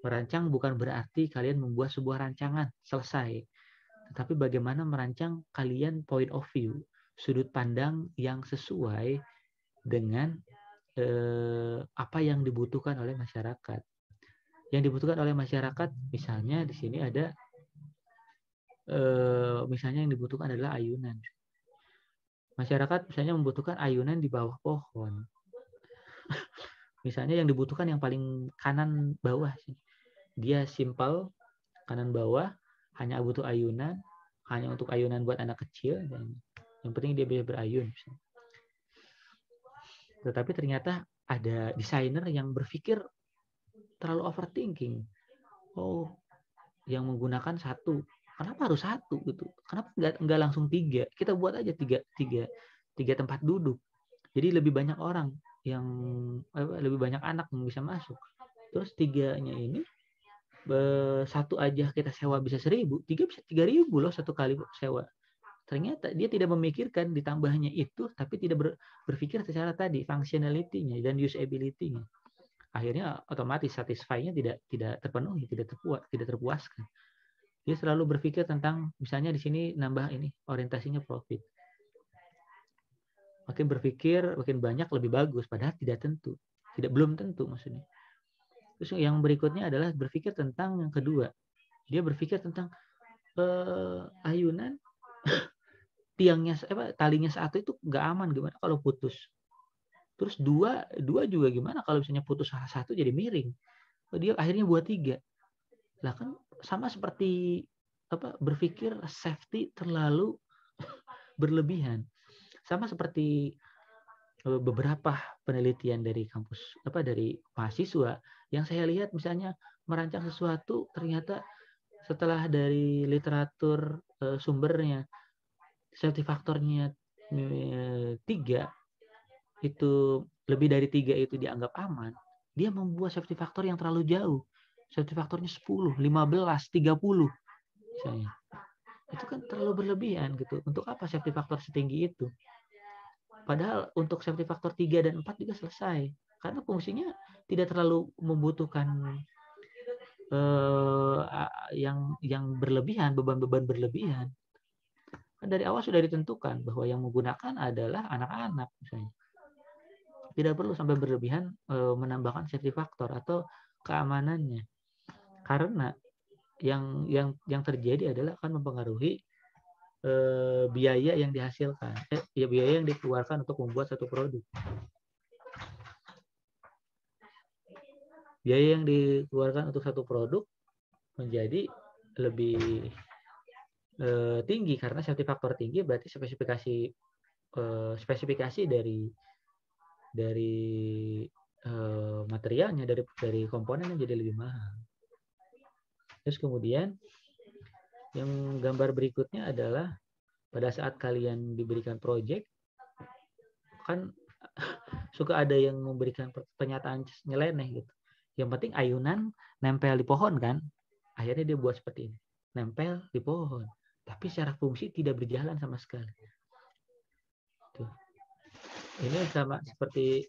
Merancang bukan berarti kalian membuat sebuah rancangan selesai, tetapi bagaimana merancang kalian point of view, sudut pandang yang sesuai dengan apa yang dibutuhkan oleh masyarakat. yang dibutuhkan oleh masyarakat. Misalnya di sini ada misalnya yang dibutuhkan adalah ayunan. Masyarakat misalnya membutuhkan ayunan di bawah pohon. Misalnya yang dibutuhkan yang paling kanan bawah sih. Dia simple, kanan bawah, hanya butuh ayunan, hanya untuk ayunan buat anak kecil, dan yang penting dia bisa berayun. Tetapi ternyata ada desainer yang berpikir terlalu overthinking. Oh, yang menggunakan satu. Kenapa harus satu gitu? Kenapa nggak langsung tiga? Kita buat aja tiga tempat duduk. Jadi lebih banyak orang yang lebih banyak anak yang bisa masuk. Terus tiganya ini satu aja kita sewa bisa 1.000, tiga bisa 3.000 loh satu kali sewa. Ternyata dia tidak memikirkan ditambahnya itu, tapi tidak berpikir secara tadi functionality-nya dan usability-nya. Akhirnya otomatis satisfy-nya tidak terpenuhi, tidak terpuaskan. Dia selalu berpikir tentang misalnya di sini nambah ini orientasinya profit. Makin berpikir makin banyak lebih bagus, padahal belum tentu maksudnya. Terus yang berikutnya adalah berpikir tentang yang kedua. Dia berpikir tentang ayunan tiangnya talinya satu itu nggak aman, gimana kalau putus. Terus dua juga gimana kalau misalnya putus salah satu jadi miring. Dia akhirnya buat 3. Lah kan sama seperti berpikir safety terlalu berlebihan. Sama seperti beberapa penelitian dari kampus dari mahasiswa yang saya lihat misalnya merancang sesuatu, ternyata setelah dari literatur sumbernya safety faktornya 3 itu, lebih dari 3 itu dianggap aman, dia membuat safety faktor yang terlalu jauh. Safety faktornya 10, 15, 30 misalnya. Itu kan terlalu berlebihan gitu. Untuk apa safety faktor setinggi itu? Padahal untuk safety faktor 3 dan 4 juga selesai. Karena fungsinya tidak terlalu membutuhkan yang berlebihan, beban-beban berlebihan. Kan dari awal sudah ditentukan bahwa yang menggunakan adalah anak-anak misalnya. Tidak perlu sampai berlebihan menambahkan safety faktor atau keamanannya. Karena yang terjadi adalah akan mempengaruhi biaya yang dihasilkan, biaya yang dikeluarkan untuk membuat satu produk. Biaya yang dikeluarkan untuk satu produk menjadi lebih tinggi karena safety faktor tinggi, berarti spesifikasi dari materialnya, dari komponennya jadi lebih mahal. Terus kemudian yang gambar berikutnya adalah pada saat kalian diberikan project, kan suka ada yang memberikan pernyataan nyeleneh gitu. Yang penting ayunan nempel di pohon kan. Akhirnya dia buat seperti ini. Nempel di pohon. Tapi secara fungsi tidak berjalan sama sekali. Tuh. Ini sama seperti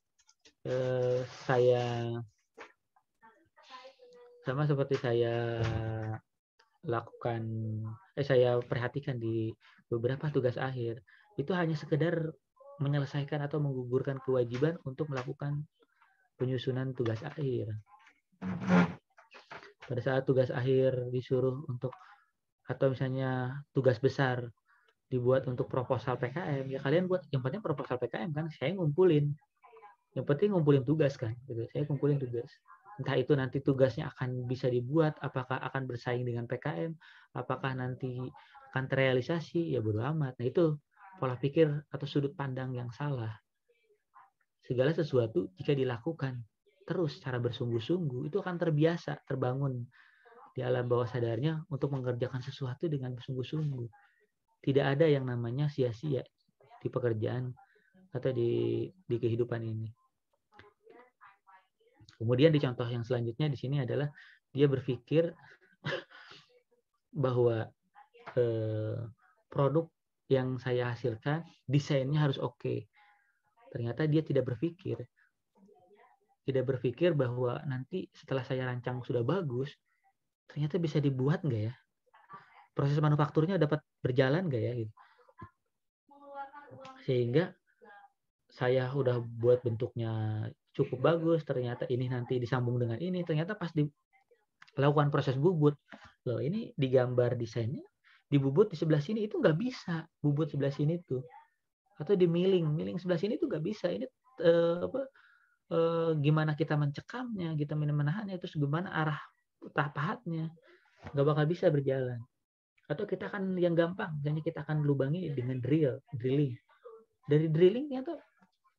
saya lakukan, saya perhatikan di beberapa tugas akhir. Itu hanya sekedar menyelesaikan atau menggugurkan kewajiban untuk melakukan penyusunan tugas akhir. Pada saat tugas akhir disuruh untuk, atau misalnya tugas besar dibuat untuk proposal PKM, ya kalian buat, yang penting proposal PKM kan, saya ngumpulin. Yang penting ngumpulin tugas kan, gitu. Saya kumpulin tugas. Entah itu nanti tugasnya akan bisa dibuat, apakah akan bersaing dengan PKM, apakah nanti akan terrealisasi, ya bodo amat. Nah itu pola pikir atau sudut pandang yang salah. Segala sesuatu jika dilakukan terus secara bersungguh-sungguh, itu akan terbiasa, terbangun di alam bawah sadarnya untuk mengerjakan sesuatu dengan bersungguh-sungguh. Tidak ada yang namanya sia-sia di pekerjaan atau di kehidupan ini. Kemudian di contoh yang selanjutnya di sini adalah dia berpikir bahwa produk yang saya hasilkan desainnya harus oke. Ternyata dia tidak berpikir bahwa nanti setelah saya rancang sudah bagus, ternyata bisa dibuat nggak ya? Proses manufakturnya dapat berjalan nggak ya? Gitu. Sehingga saya udah buat bentuknya cukup bagus, ternyata ini nanti disambung dengan ini, ternyata pas lakukan proses bubut. Loh, ini digambar desainnya, di bubut di sebelah sini itu nggak bisa, bubut sebelah sini tuh. Atau di miling sebelah sini tuh nggak bisa. Ini gimana kita mencekamnya, kita menahannya, terus gimana arah pahatnya, nggak bakal bisa berjalan. Atau kita akan yang gampang, misalnya kita akan lubangi dengan drilling. Dari drillingnya tuh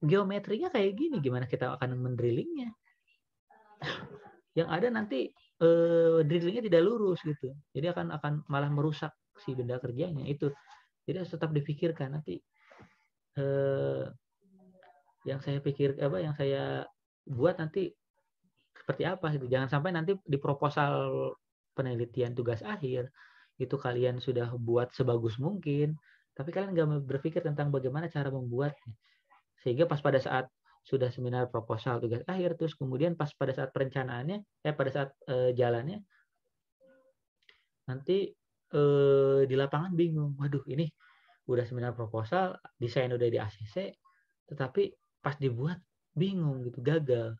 geometrinya kayak gini, gimana kita akan mendrillingnya? Yang ada nanti drillingnya tidak lurus gitu, jadi akan malah merusak si benda kerjanya itu. Jadi harus tetap dipikirkan nanti yang saya buat nanti seperti apa gitu. Jangan sampai nanti di proposal penelitian tugas akhir itu kalian sudah buat sebagus mungkin, tapi kalian nggak berpikir tentang bagaimana cara membuatnya. Sehingga pas pada saat sudah seminar proposal tugas akhir, terus kemudian pas pada saat perencanaannya, pada saat jalannya, nanti di lapangan bingung. Waduh, ini udah seminar proposal, desain udah di ACC, tetapi pas dibuat bingung gitu, gagal.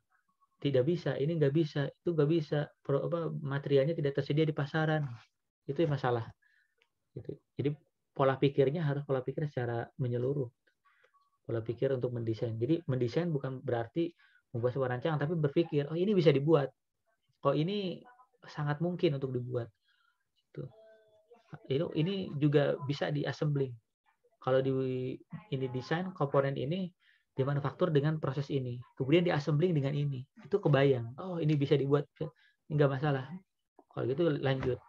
Tidak bisa, ini nggak bisa, itu nggak bisa, materialnya tidak tersedia di pasaran. Itu yang masalah. Gitu. Jadi pola pikirnya harus pola pikir secara menyeluruh. Pola pikir untuk mendesain. Jadi mendesain bukan berarti membuat sebuah rancangan, tapi berpikir, oh ini bisa dibuat. Oh ini sangat mungkin untuk dibuat. Ini juga bisa di-assembling. Kalau ini desain, komponen ini dimanufaktur dengan proses ini. Kemudian di-assembling dengan ini. Itu kebayang. Oh ini bisa dibuat. Ini nggak masalah. Kalau gitu lanjut.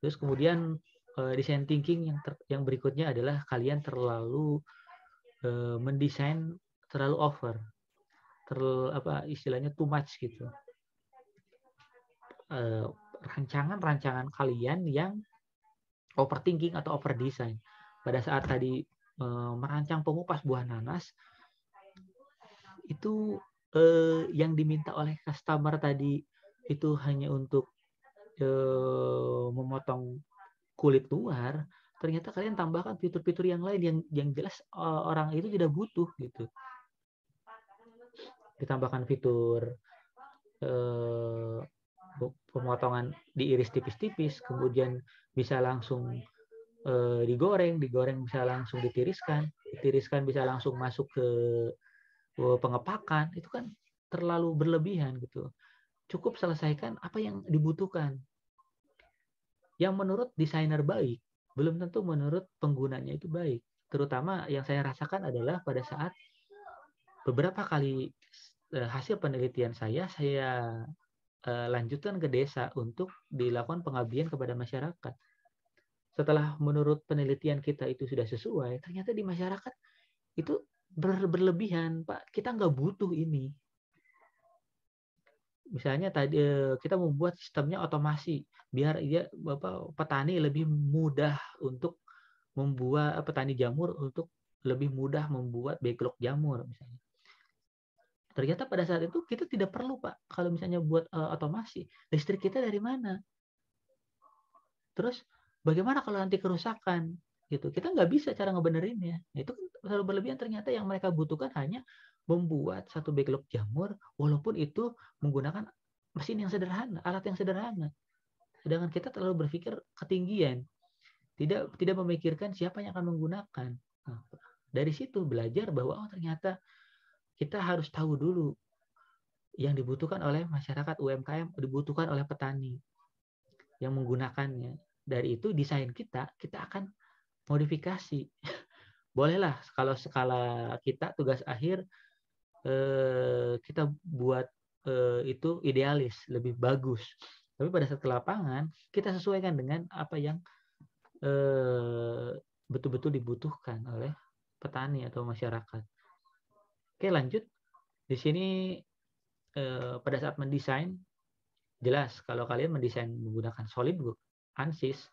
Terus kemudian design thinking yang berikutnya adalah kalian terlalu mendesain terlalu over, istilahnya too much gitu. Rancangan kalian yang overthinking atau over design. Pada saat tadi merancang pengupas buah nanas, itu yang diminta oleh customer tadi itu hanya untuk memotong kulit luar, ternyata kalian tambahkan fitur-fitur yang lain yang jelas orang itu tidak butuh gitu. Ditambahkan fitur pemotongan diiris tipis-tipis, kemudian bisa langsung digoreng bisa langsung ditiriskan bisa langsung masuk ke pengepakan. Itu kan terlalu berlebihan gitu. Cukup selesaikan apa yang dibutuhkan. Yang menurut desainer baik, belum tentu menurut penggunanya itu baik. Terutama yang saya rasakan adalah pada saat beberapa kali hasil penelitian saya lanjutkan ke desa untuk dilakukan pengabdian kepada masyarakat. Setelah menurut penelitian kita itu sudah sesuai, ternyata di masyarakat itu berlebihan, Pak. Kita nggak butuh ini. Misalnya tadi kita membuat sistemnya otomasi biar petani lebih mudah untuk membuat petani jamur untuk lebih mudah membuat backlog jamur misalnya. Ternyata pada saat itu kita tidak perlu, Pak, kalau misalnya buat otomasi. Listrik kita dari mana? Terus bagaimana kalau nanti kerusakan? Gitu. Kita nggak bisa cara ngebenerinnya. Itu terlalu berlebihan. Ternyata yang mereka butuhkan hanya membuat satu backlog jamur, walaupun itu menggunakan mesin yang sederhana, alat yang sederhana. Sedangkan kita terlalu berpikir ketinggian. Tidak memikirkan siapa yang akan menggunakan. Nah, dari situ belajar bahwa ternyata kita harus tahu dulu yang dibutuhkan oleh masyarakat UMKM, dibutuhkan oleh petani yang menggunakannya. Dari itu desain kita akan modifikasi. Bolehlah kalau skala kita tugas akhir kita buat itu idealis, lebih bagus. Tapi pada saat ke lapangan kita sesuaikan dengan apa yang betul-betul dibutuhkan oleh petani atau masyarakat. Oke, lanjut. Di sini pada saat mendesain, jelas kalau kalian mendesain menggunakan SolidWorks, ANSYS,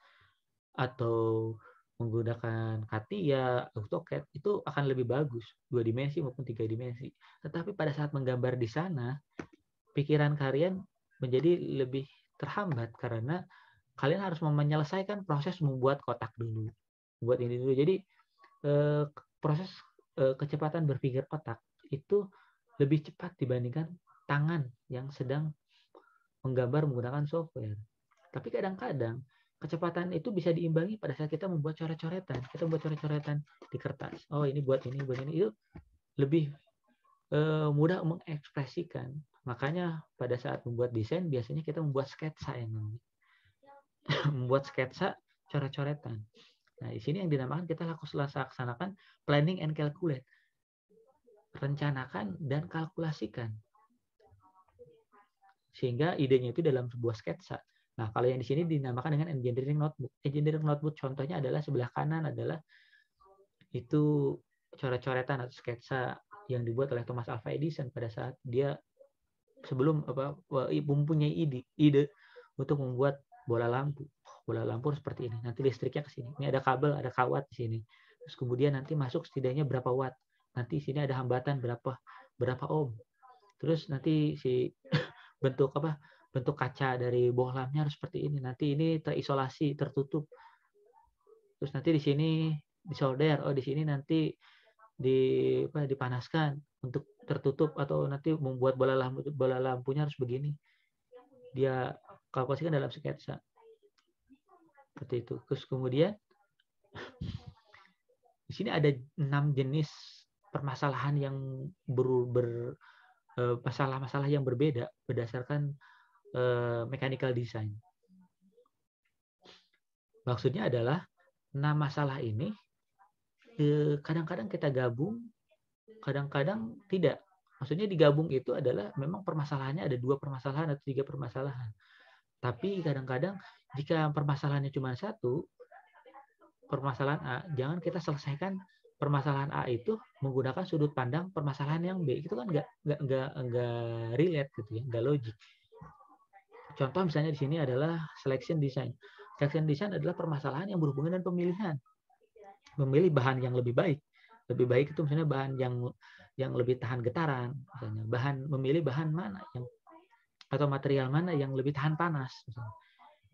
atau menggunakan CATIA, AutoCAD, itu akan lebih bagus, 2 dimensi maupun 3 dimensi. Tetapi pada saat menggambar di sana, pikiran kalian menjadi lebih terhambat karena kalian harus menyelesaikan proses membuat kotak dulu. Buat ini dulu. Jadi proses kecepatan berpikir otak itu lebih cepat dibandingkan tangan yang sedang menggambar menggunakan software. Tapi kadang-kadang kecepatan itu bisa diimbangi pada saat kita membuat coret-coretan. Kita membuat coret-coretan di kertas. Oh, ini buat ini, buat ini. Itu lebih mudah mengekspresikan. Makanya pada saat membuat desain, biasanya kita membuat sketsa yang namanya. Membuat sketsa coret-coretan. Nah, di sini yang dinamakan kita laksanakan planning and calculate. Rencanakan dan kalkulasikan. Sehingga idenya itu dalam sebuah sketsa. Nah, kalau yang di sini dinamakan dengan engineering notebook. Engineering notebook contohnya adalah sebelah kanan adalah itu coret-coretan atau sketsa yang dibuat oleh Thomas Alva Edison pada saat dia sebelum mempunyai ide untuk membuat bola lampu. Bola lampu seperti ini. Nanti listriknya ke sini. Ini ada kabel, ada kawat di sini. Terus kemudian nanti masuk setidaknya berapa watt. Nanti sini ada hambatan berapa ohm. Terus nanti si bentuk kaca dari bohlamnya harus seperti ini. Nanti ini terisolasi, tertutup. Terus nanti di sini disolder. Oh, di sini nanti dipanaskan untuk tertutup atau nanti membuat bola lampunya harus begini. Dia kalkulasikan dalam sketsa. Seperti itu. Terus kemudian di sini ada 6 jenis permasalahan yang masalah-masalah yang berbeda berdasarkan mechanical design. Maksudnya adalah 6 masalah ini kadang-kadang kita gabung, kadang-kadang tidak. Maksudnya digabung itu adalah memang permasalahannya ada 2 permasalahan atau 3 permasalahan. Tapi kadang-kadang jika permasalahannya cuma 1, permasalahan A, jangan kita selesaikan permasalahan A itu menggunakan sudut pandang permasalahan yang B. Itu kan nggak relate gitu ya, nggak logik. Contoh misalnya di sini adalah selection design. Selection design adalah permasalahan yang berhubungan dengan pemilihan. Memilih bahan yang lebih baik. Lebih baik itu misalnya bahan yang lebih tahan getaran, misalnya memilih bahan mana yang atau material mana yang lebih tahan panas, misalnya.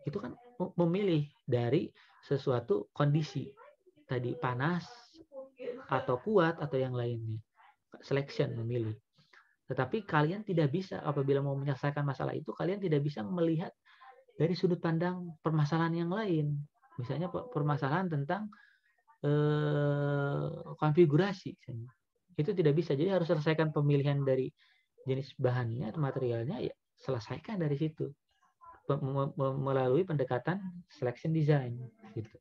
Itu kan memilih dari sesuatu kondisi tadi panas atau kuat atau yang lainnya. Selection memilih. Tetapi kalian tidak bisa apabila mau menyelesaikan masalah itu, kalian tidak bisa melihat dari sudut pandang permasalahan yang lain. Misalnya permasalahan tentang konfigurasi. Itu tidak bisa. Jadi harus selesaikan pemilihan dari jenis bahannya atau materialnya, ya selesaikan dari situ melalui pendekatan selection design. Gitu.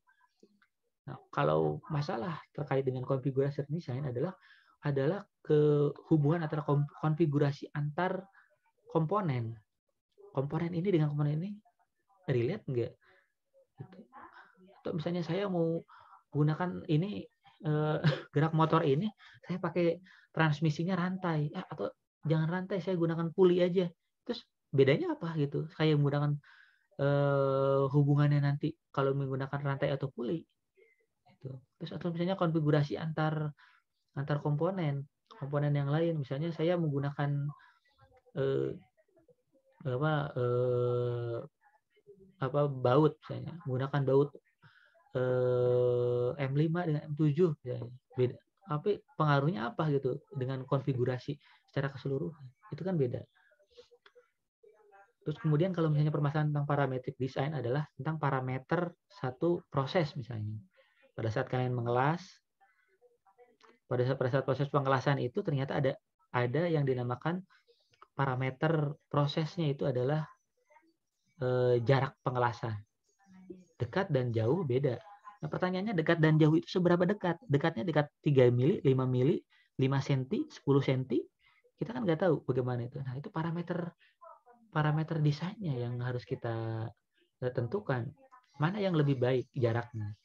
Nah, kalau masalah terkait dengan konfigurasi desain adalah hubungan antara konfigurasi antar komponen. Komponen ini dengan komponen ini relate enggak? Gitu. Atau misalnya saya mau gunakan ini gerak motor ini, saya pakai transmisinya rantai, atau jangan rantai, saya gunakan puli aja. Terus bedanya apa gitu? Saya menggunakan hubungannya nanti kalau menggunakan rantai atau puli. Gitu. Terus atau misalnya konfigurasi antar komponen yang lain, misalnya saya menggunakan baut, misalnya menggunakan baut M5 dengan M7, beda. Tapi pengaruhnya apa gitu dengan konfigurasi secara keseluruhan, itu kan beda. Terus kemudian kalau misalnya permasalahan tentang parametric design adalah tentang parameter satu proses. Misalnya pada saat kalian mengelas, pada saat proses pengelasan itu ternyata ada yang dinamakan parameter prosesnya, itu adalah jarak pengelasan. Dekat dan jauh beda. Nah, pertanyaannya dekat dan jauh itu seberapa dekat? Dekatnya dekat 3 mili, 5 mili, 5 cm, 10 cm. Kita kan nggak tahu bagaimana itu. Nah, itu parameter desainnya yang harus kita tentukan. Mana yang lebih baik jaraknya.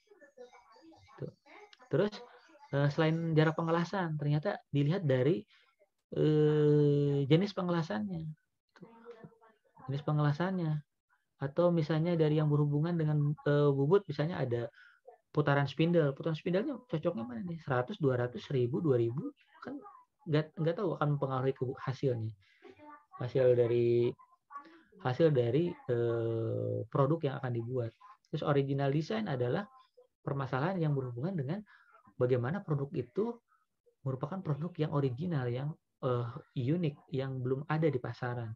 Terus selain jarak pengelasan, ternyata dilihat dari jenis pengelasannya. Jenis pengelasannya. Atau misalnya dari yang berhubungan dengan bubut, misalnya ada putaran spindle. Putaran spindlenya cocoknya mana nih? 100, 200, 1000, 2000. Kan nggak tahu akan mempengaruhi hasilnya. Hasil dari produk yang akan dibuat. Terus original design adalah permasalahan yang berhubungan dengan bagaimana produk itu merupakan produk yang original, yang unik, yang belum ada di pasaran.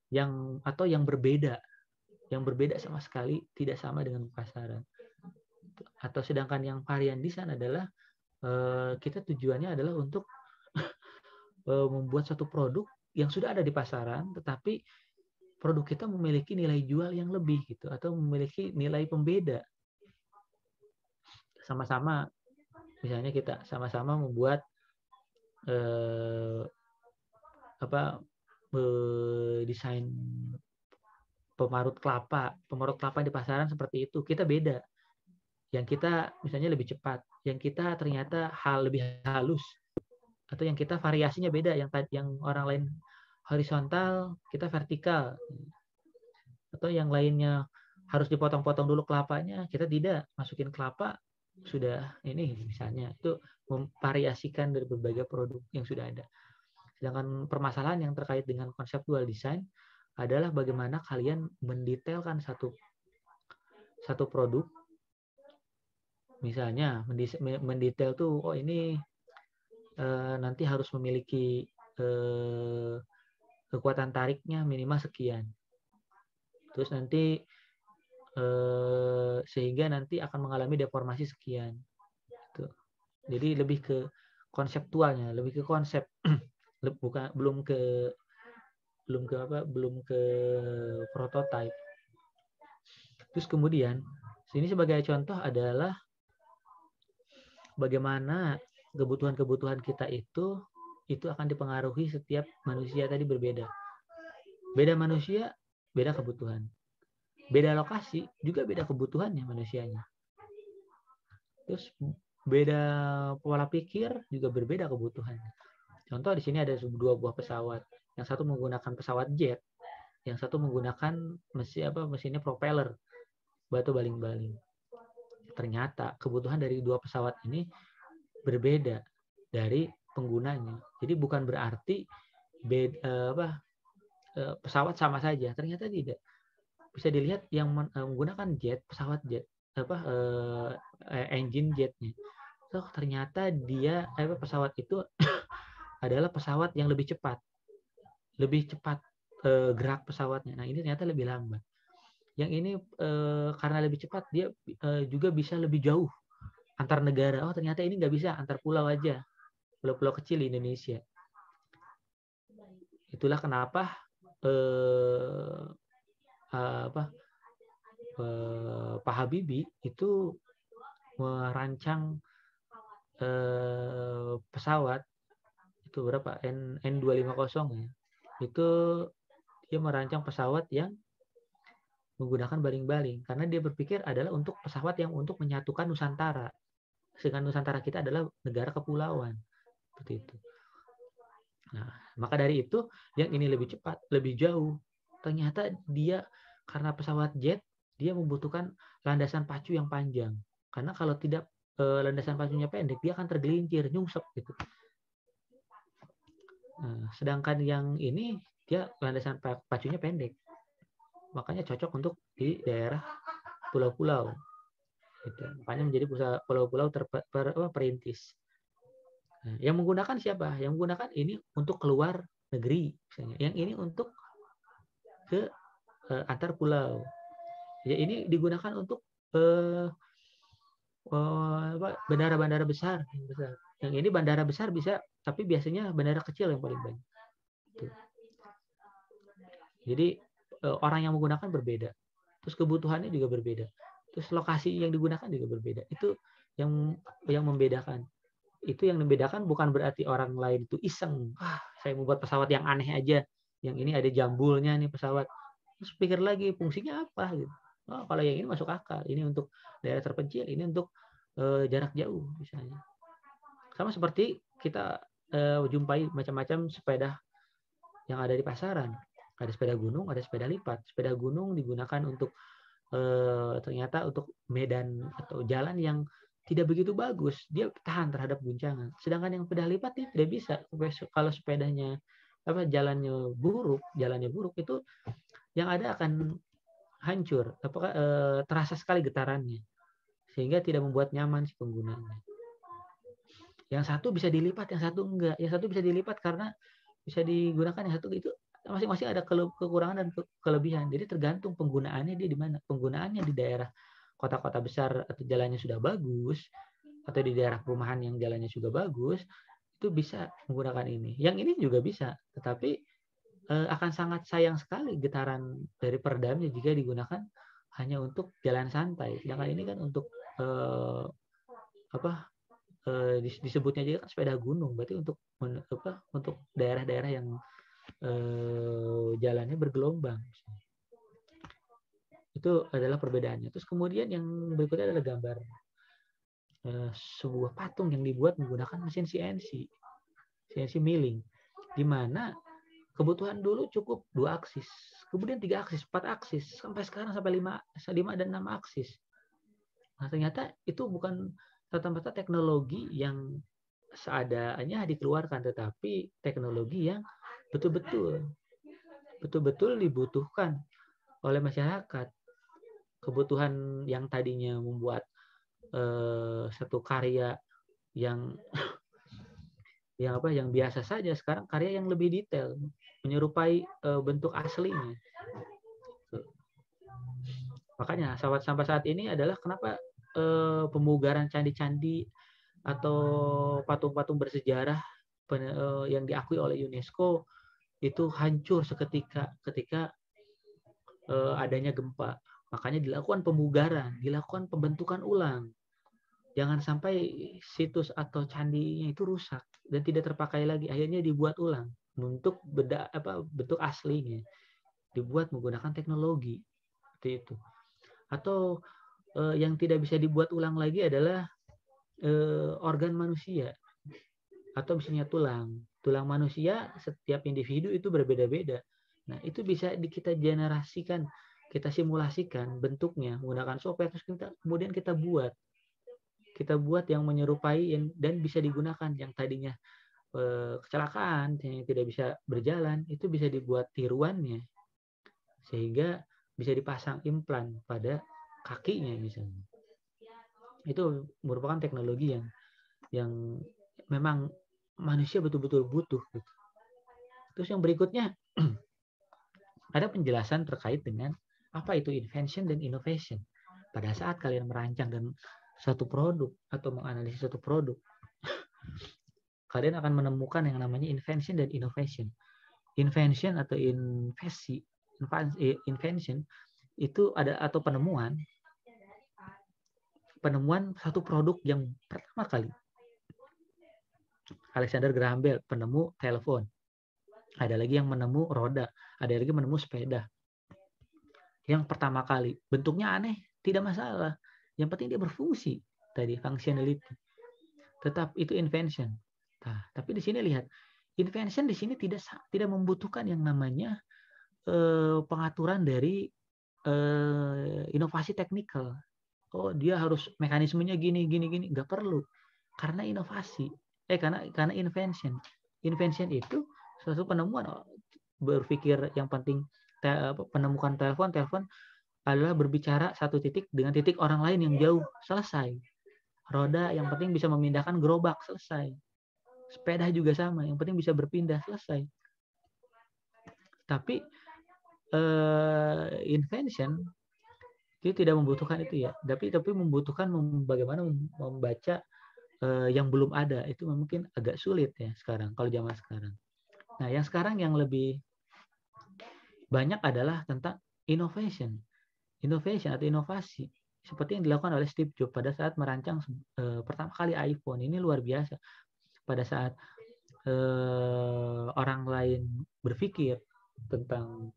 yang berbeda sama sekali, tidak sama dengan pasaran. Atau sedangkan yang varian design adalah kita tujuannya adalah untuk membuat satu produk yang sudah ada di pasaran, tetapi produk kita memiliki nilai jual yang lebih gitu, atau memiliki nilai pembeda. Sama-sama, misalnya kita sama-sama membuat desain pemarut kelapa di pasaran seperti itu, kita beda. Yang kita misalnya lebih cepat, yang kita ternyata lebih halus, atau yang kita variasinya beda, yang orang lain horizontal, kita vertikal, atau yang lainnya harus dipotong-potong dulu kelapanya, kita tidak, masukin kelapa sudah ini misalnya. Itu memvariasikan dari berbagai produk yang sudah ada. Sedangkan permasalahan yang terkait dengan konseptual design adalah bagaimana kalian mendetailkan satu produk. Misalnya mendetail tuh, oh ini nanti harus memiliki kekuatan tariknya minimal sekian. Terus nanti sehingga nanti akan mengalami deformasi sekian. Gitu. Jadi lebih ke konseptualnya, lebih ke konsep, belum ke prototype. Terus kemudian sini sebagai contoh adalah bagaimana kebutuhan kita itu akan dipengaruhi setiap manusia tadi berbeda. Beda manusia, beda kebutuhan. Beda lokasi, juga beda kebutuhannya manusianya. Terus beda pola pikir, juga berbeda kebutuhannya. Contoh di sini ada dua buah pesawat. Yang satu menggunakan pesawat jet, yang satu menggunakan mesinnya propeller, batu baling-baling. Ternyata kebutuhan dari dua pesawat ini berbeda dari penggunanya. Jadi bukan berarti pesawat sama saja. Ternyata tidak. Bisa dilihat yang menggunakan pesawat jet, engine jetnya. So, ternyata dia pesawat itu adalah pesawat yang lebih cepat gerak pesawatnya. Nah, ini ternyata lebih lambat. Yang ini karena lebih cepat, dia juga bisa lebih jauh antar negara. Oh, ternyata ini nggak bisa, antar pulau aja, pulau-pulau kecil di Indonesia. Itulah kenapa Pak Habibie itu merancang pesawat itu berapa N250 ya. Itu dia merancang pesawat yang menggunakan baling-baling karena dia berpikir adalah untuk pesawat yang untuk menyatukan Nusantara. Sedangkan Nusantara kita adalah negara kepulauan. Seperti itu. Nah, maka dari itu yang ini lebih cepat, lebih jauh. Ternyata dia karena pesawat jet, dia membutuhkan landasan pacu yang panjang. Karena kalau tidak landasan pacunya pendek, dia akan tergelincir, nyungsep gitu. Nah, sedangkan yang ini dia landasan pacunya pendek. Makanya cocok untuk di daerah pulau-pulau. Gitu. Makanya menjadi pulau-pulau perintis. Nah, yang menggunakan siapa? Yang menggunakan ini untuk keluar negeri, misalnya. Yang ini untuk ke antar pulau. Ya, ini digunakan untuk bandara-bandara besar. Yang ini bandara besar bisa, tapi biasanya bandara kecil yang paling banyak. Tuh. Jadi orang yang menggunakan berbeda. Terus kebutuhannya juga berbeda. Terus lokasi yang digunakan juga berbeda. Itu yang membedakan. Itu yang membedakan bukan berarti orang lain itu iseng. Saya membuat pesawat yang aneh aja. Yang ini ada jambulnya nih pesawat. Terus pikir lagi fungsinya apa gitu. Oh, kalau yang ini masuk akal. Ini untuk daerah terpencil, ini untuk jarak jauh misalnya. Sama seperti kita jumpai macam-macam sepeda yang ada di pasaran. Ada sepeda gunung, ada sepeda lipat. Sepeda gunung digunakan untuk ternyata untuk medan atau jalan yang tidak begitu bagus, dia tahan terhadap guncangan. Sedangkan yang sepeda lipat dia tidak bisa. Kalau sepedanya jalannya buruk itu yang ada akan hancur. Apakah terasa sekali getarannya sehingga tidak membuat nyaman si penggunanya. Yang satu bisa dilipat, yang satu enggak. Yang satu bisa dilipat karena bisa digunakan, yang satu itu masing-masing ada kekurangan dan kelebihan. Jadi tergantung penggunaannya dia di mana. Penggunaannya di daerah kota-kota besar atau jalannya sudah bagus, atau di daerah perumahan yang jalannya juga bagus, itu bisa menggunakan ini. Yang ini juga bisa, tetapi akan sangat sayang sekali getaran dari peredamnya jika digunakan hanya untuk jalan santai. Sedangkan ini kan untuk disebutnya juga kan sepeda gunung, berarti untuk daerah-daerah yang jalannya bergelombang. Itu adalah perbedaannya. Terus kemudian yang berikutnya adalah gambar sebuah patung yang dibuat menggunakan mesin CNC milling, di mana kebutuhan dulu cukup 2 aksis, kemudian 3 aksis, 4 aksis, sampai sekarang sampai 5 dan 6 aksis. Nah, ternyata itu bukan serta-merta teknologi yang seadanya dikeluarkan, tetapi teknologi yang betul-betul dibutuhkan oleh masyarakat. Kebutuhan yang tadinya membuat satu karya yang yang biasa saja, sekarang karya yang lebih detail, menyerupai bentuk aslinya. Makanya sampai saat ini adalah kenapa pemugaran candi-candi atau patung-patung bersejarah yang diakui oleh UNESCO itu hancur seketika ketika adanya gempa. Makanya dilakukan pemugaran, dilakukan pembentukan ulang. Jangan sampai situs atau candinya itu rusak dan tidak terpakai lagi. Akhirnya dibuat ulang untuk bentuk aslinya. Dibuat menggunakan teknologi seperti itu. Atau yang tidak bisa dibuat ulang lagi adalah organ manusia atau misalnya tulang. Tulang manusia setiap individu itu berbeda-beda. Nah, itu bisa kita generasikan, kita simulasikan bentuknya menggunakan software, terus kemudian kita buat yang menyerupai dan bisa digunakan. Yang tadinya kecelakaan, yang tidak bisa berjalan, itu bisa dibuat tiruannya sehingga bisa dipasang implan pada kakinya misalnya. Itu merupakan teknologi yang memang manusia betul-betul butuh. Terus yang berikutnya ada penjelasan terkait dengan apa itu invention dan innovation. Pada saat kalian merancang dan satu produk atau menganalisis satu produk, kalian akan menemukan yang namanya invention dan innovation. Invention atau invention itu ada atau penemuan satu produk yang pertama kali. Alexander Graham Bell, penemu telepon. Ada lagi yang menemu roda, ada lagi menemu sepeda. Yang pertama kali, bentuknya aneh, tidak masalah. Yang penting dia berfungsi. Tadi functionality. Tetap itu invention. Nah, tapi di sini lihat, invention di sini tidak membutuhkan yang namanya pengaturan dari inovasi teknikal. Oh, dia harus mekanismenya gini, nggak perlu. Karena inovasi. Karena invention. Invention itu suatu penemuan. Berpikir yang penting penemukan telepon adalah berbicara satu titik dengan titik orang lain yang jauh, selesai. Roda yang penting bisa memindahkan gerobak, selesai. Sepeda juga sama, yang penting bisa berpindah, selesai. Tapi invention itu tidak membutuhkan itu ya, tapi membutuhkan bagaimana membaca yang belum ada. Itu mungkin agak sulit ya sekarang, kalau zaman sekarang. Nah, yang sekarang yang lebih banyak adalah tentang innovation atau inovasi, seperti yang dilakukan oleh Steve Jobs pada saat merancang pertama kali iPhone. Ini luar biasa. Pada saat orang lain berpikir tentang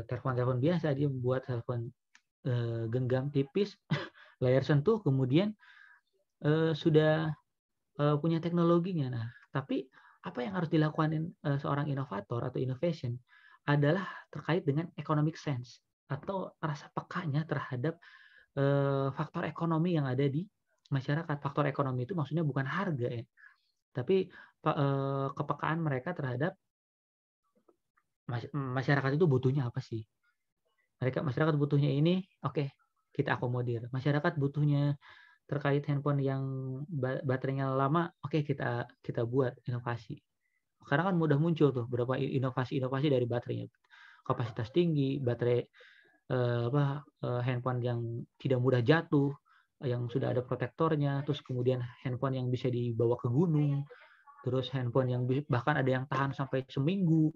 telepon biasa, dia membuat telepon genggam tipis, layar sentuh, kemudian sudah punya teknologinya. Nah, tapi apa yang harus dilakukan seorang inovator atau innovation adalah terkait dengan economic sense atau rasa pekanya terhadap faktor ekonomi yang ada di masyarakat. Faktor ekonomi itu maksudnya bukan harga ya, tapi kepekaan mereka terhadap masyarakat itu butuhnya apa sih. Masyarakat butuhnya ini, oke, kita akomodir. Masyarakat butuhnya terkait handphone yang baterainya lama, oke, kita buat inovasi. Sekarang kan mudah muncul tuh beberapa inovasi-inovasi dari baterainya. Kapasitas tinggi, baterai handphone yang tidak mudah jatuh, yang sudah ada protektornya, terus kemudian handphone yang bisa dibawa ke gunung, terus handphone yang bahkan ada yang tahan sampai seminggu.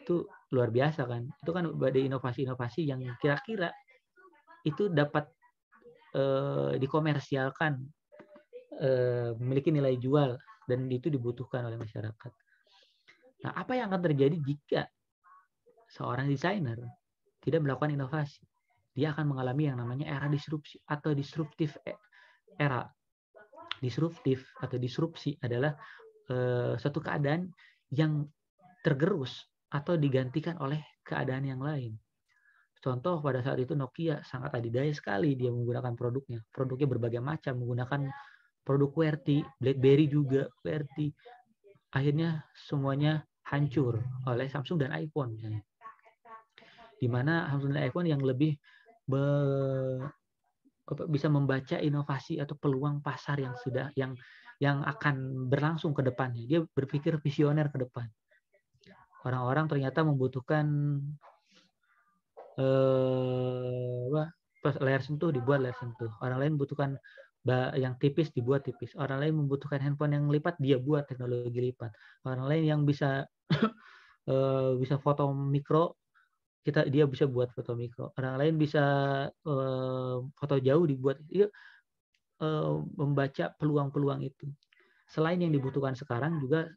Itu luar biasa kan. Itu kan ada inovasi-inovasi yang kira-kira itu dapat dikomersialkan, memiliki nilai jual, dan itu dibutuhkan oleh masyarakat. Nah, apa yang akan terjadi jika seorang desainer tidak melakukan inovasi? Dia akan mengalami yang namanya era disrupsi atau disruptif era. Disruptif atau disrupsi adalah suatu keadaan yang tergerus atau digantikan oleh keadaan yang lain. Contoh pada saat itu Nokia sangat adidaya sekali dia menggunakan produknya. Produknya berbagai macam, menggunakan produk QWERTY, BlackBerry juga QWERTY. Akhirnya semuanya hancur oleh Samsung dan iPhone misalnya. Di mana Samsung dan iPhone yang lebih bisa membaca inovasi atau peluang pasar yang sudah yang akan berlangsung ke depannya. Dia berpikir visioner ke depan. Orang-orang ternyata membutuhkan layar sentuh, dibuat layar sentuh. Orang lain membutuhkan yang tipis, dibuat tipis. Orang lain membutuhkan handphone yang lipat, dia buat teknologi lipat. Orang lain yang bisa bisa foto mikro, dia bisa buat foto mikro. Orang lain bisa foto jauh, dibuat. Dia membaca peluang-peluang itu. Selain yang dibutuhkan sekarang, juga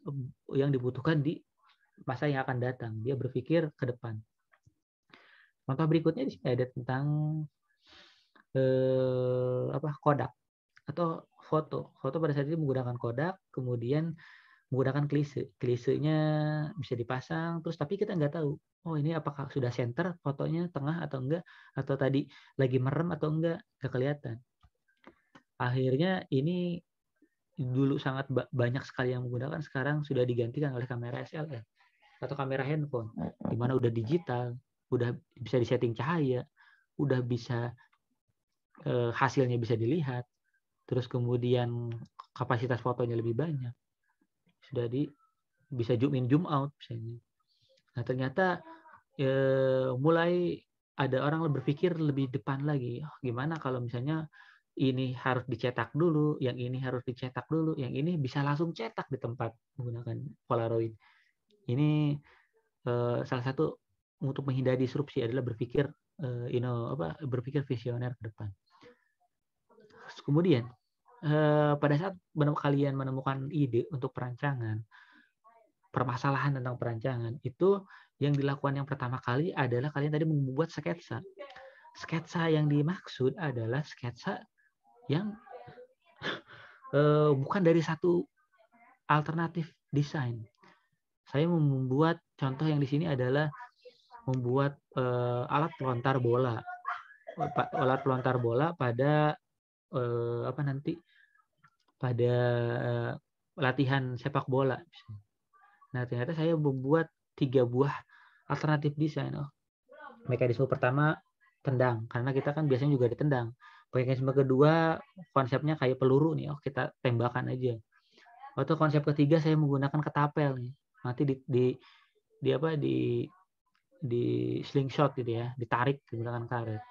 yang dibutuhkan di masa yang akan datang. Dia berpikir ke depan. Contoh berikutnya di sini ada tentang Kodak atau foto. Foto pada saat itu menggunakan Kodak, kemudian menggunakan klise. Klisenya bisa dipasang, terus tapi kita nggak tahu. Oh, ini apakah sudah center fotonya, tengah atau enggak, atau tadi lagi merem atau enggak, nggak kelihatan. Akhirnya ini dulu sangat banyak sekali yang menggunakan, sekarang sudah digantikan oleh kamera SLR atau kamera handphone, di mana udah digital, udah bisa disetting cahaya, udah bisa hasilnya bisa dilihat, terus kemudian kapasitas fotonya lebih banyak, sudah bisa zoom in zoom out misalnya. Nah, ternyata mulai ada orang berpikir lebih depan lagi. Oh, gimana kalau misalnya ini harus dicetak dulu, yang ini harus dicetak dulu, yang ini bisa langsung cetak di tempat menggunakan Polaroid. Ini salah satu untuk menghindari disrupsi adalah berpikir berpikir visioner ke depan. Kemudian pada saat kalian menemukan ide untuk perancangan, permasalahan tentang perancangan, itu yang dilakukan yang pertama kali adalah kalian tadi membuat sketsa. Sketsa yang dimaksud adalah sketsa yang bukan dari satu alternatif desain. Saya membuat contoh yang di sini adalah membuat alat pelontar bola. Alat pelontar bola pada pada latihan sepak bola. Nah, ternyata saya membuat 3 buah alternatif desain. Mekanisme pertama tendang, karena kita kan biasanya juga ditendang. Mekanisme kedua konsepnya kayak peluru nih, kita tembakan aja. Atau konsep ketiga saya menggunakan ketapel nih. Nanti di slingshot gitu ya, ditarik menggunakan karet.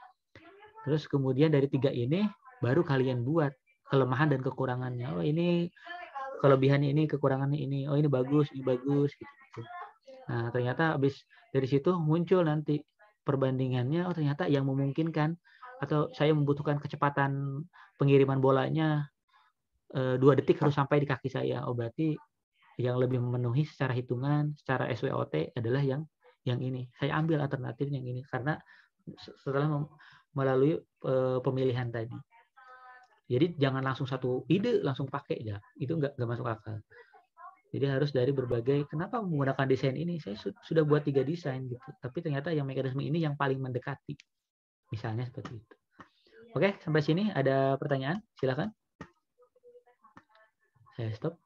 Terus kemudian dari 3 ini baru kalian buat kelemahan dan kekurangannya. Oh, ini kelebihannya ini, kekurangannya ini. Oh, ini bagus gitu. Nah, ternyata habis dari situ muncul nanti perbandingannya. Oh, ternyata yang memungkinkan atau saya membutuhkan kecepatan pengiriman bolanya 2 detik harus sampai di kaki saya. Oh, berarti yang lebih memenuhi secara hitungan, secara SWOT adalah yang ini. Saya ambil alternatif yang ini karena setelah melalui pemilihan tadi. Jadi jangan langsung satu ide langsung pakai ya. Itu nggak masuk akal. Jadi harus dari berbagai, kenapa menggunakan desain ini? Saya sudah buat 3 desain gitu. Tapi ternyata yang mekanisme ini yang paling mendekati. Misalnya seperti itu. Oke, sampai sini ada pertanyaan? Silakan. Saya stop.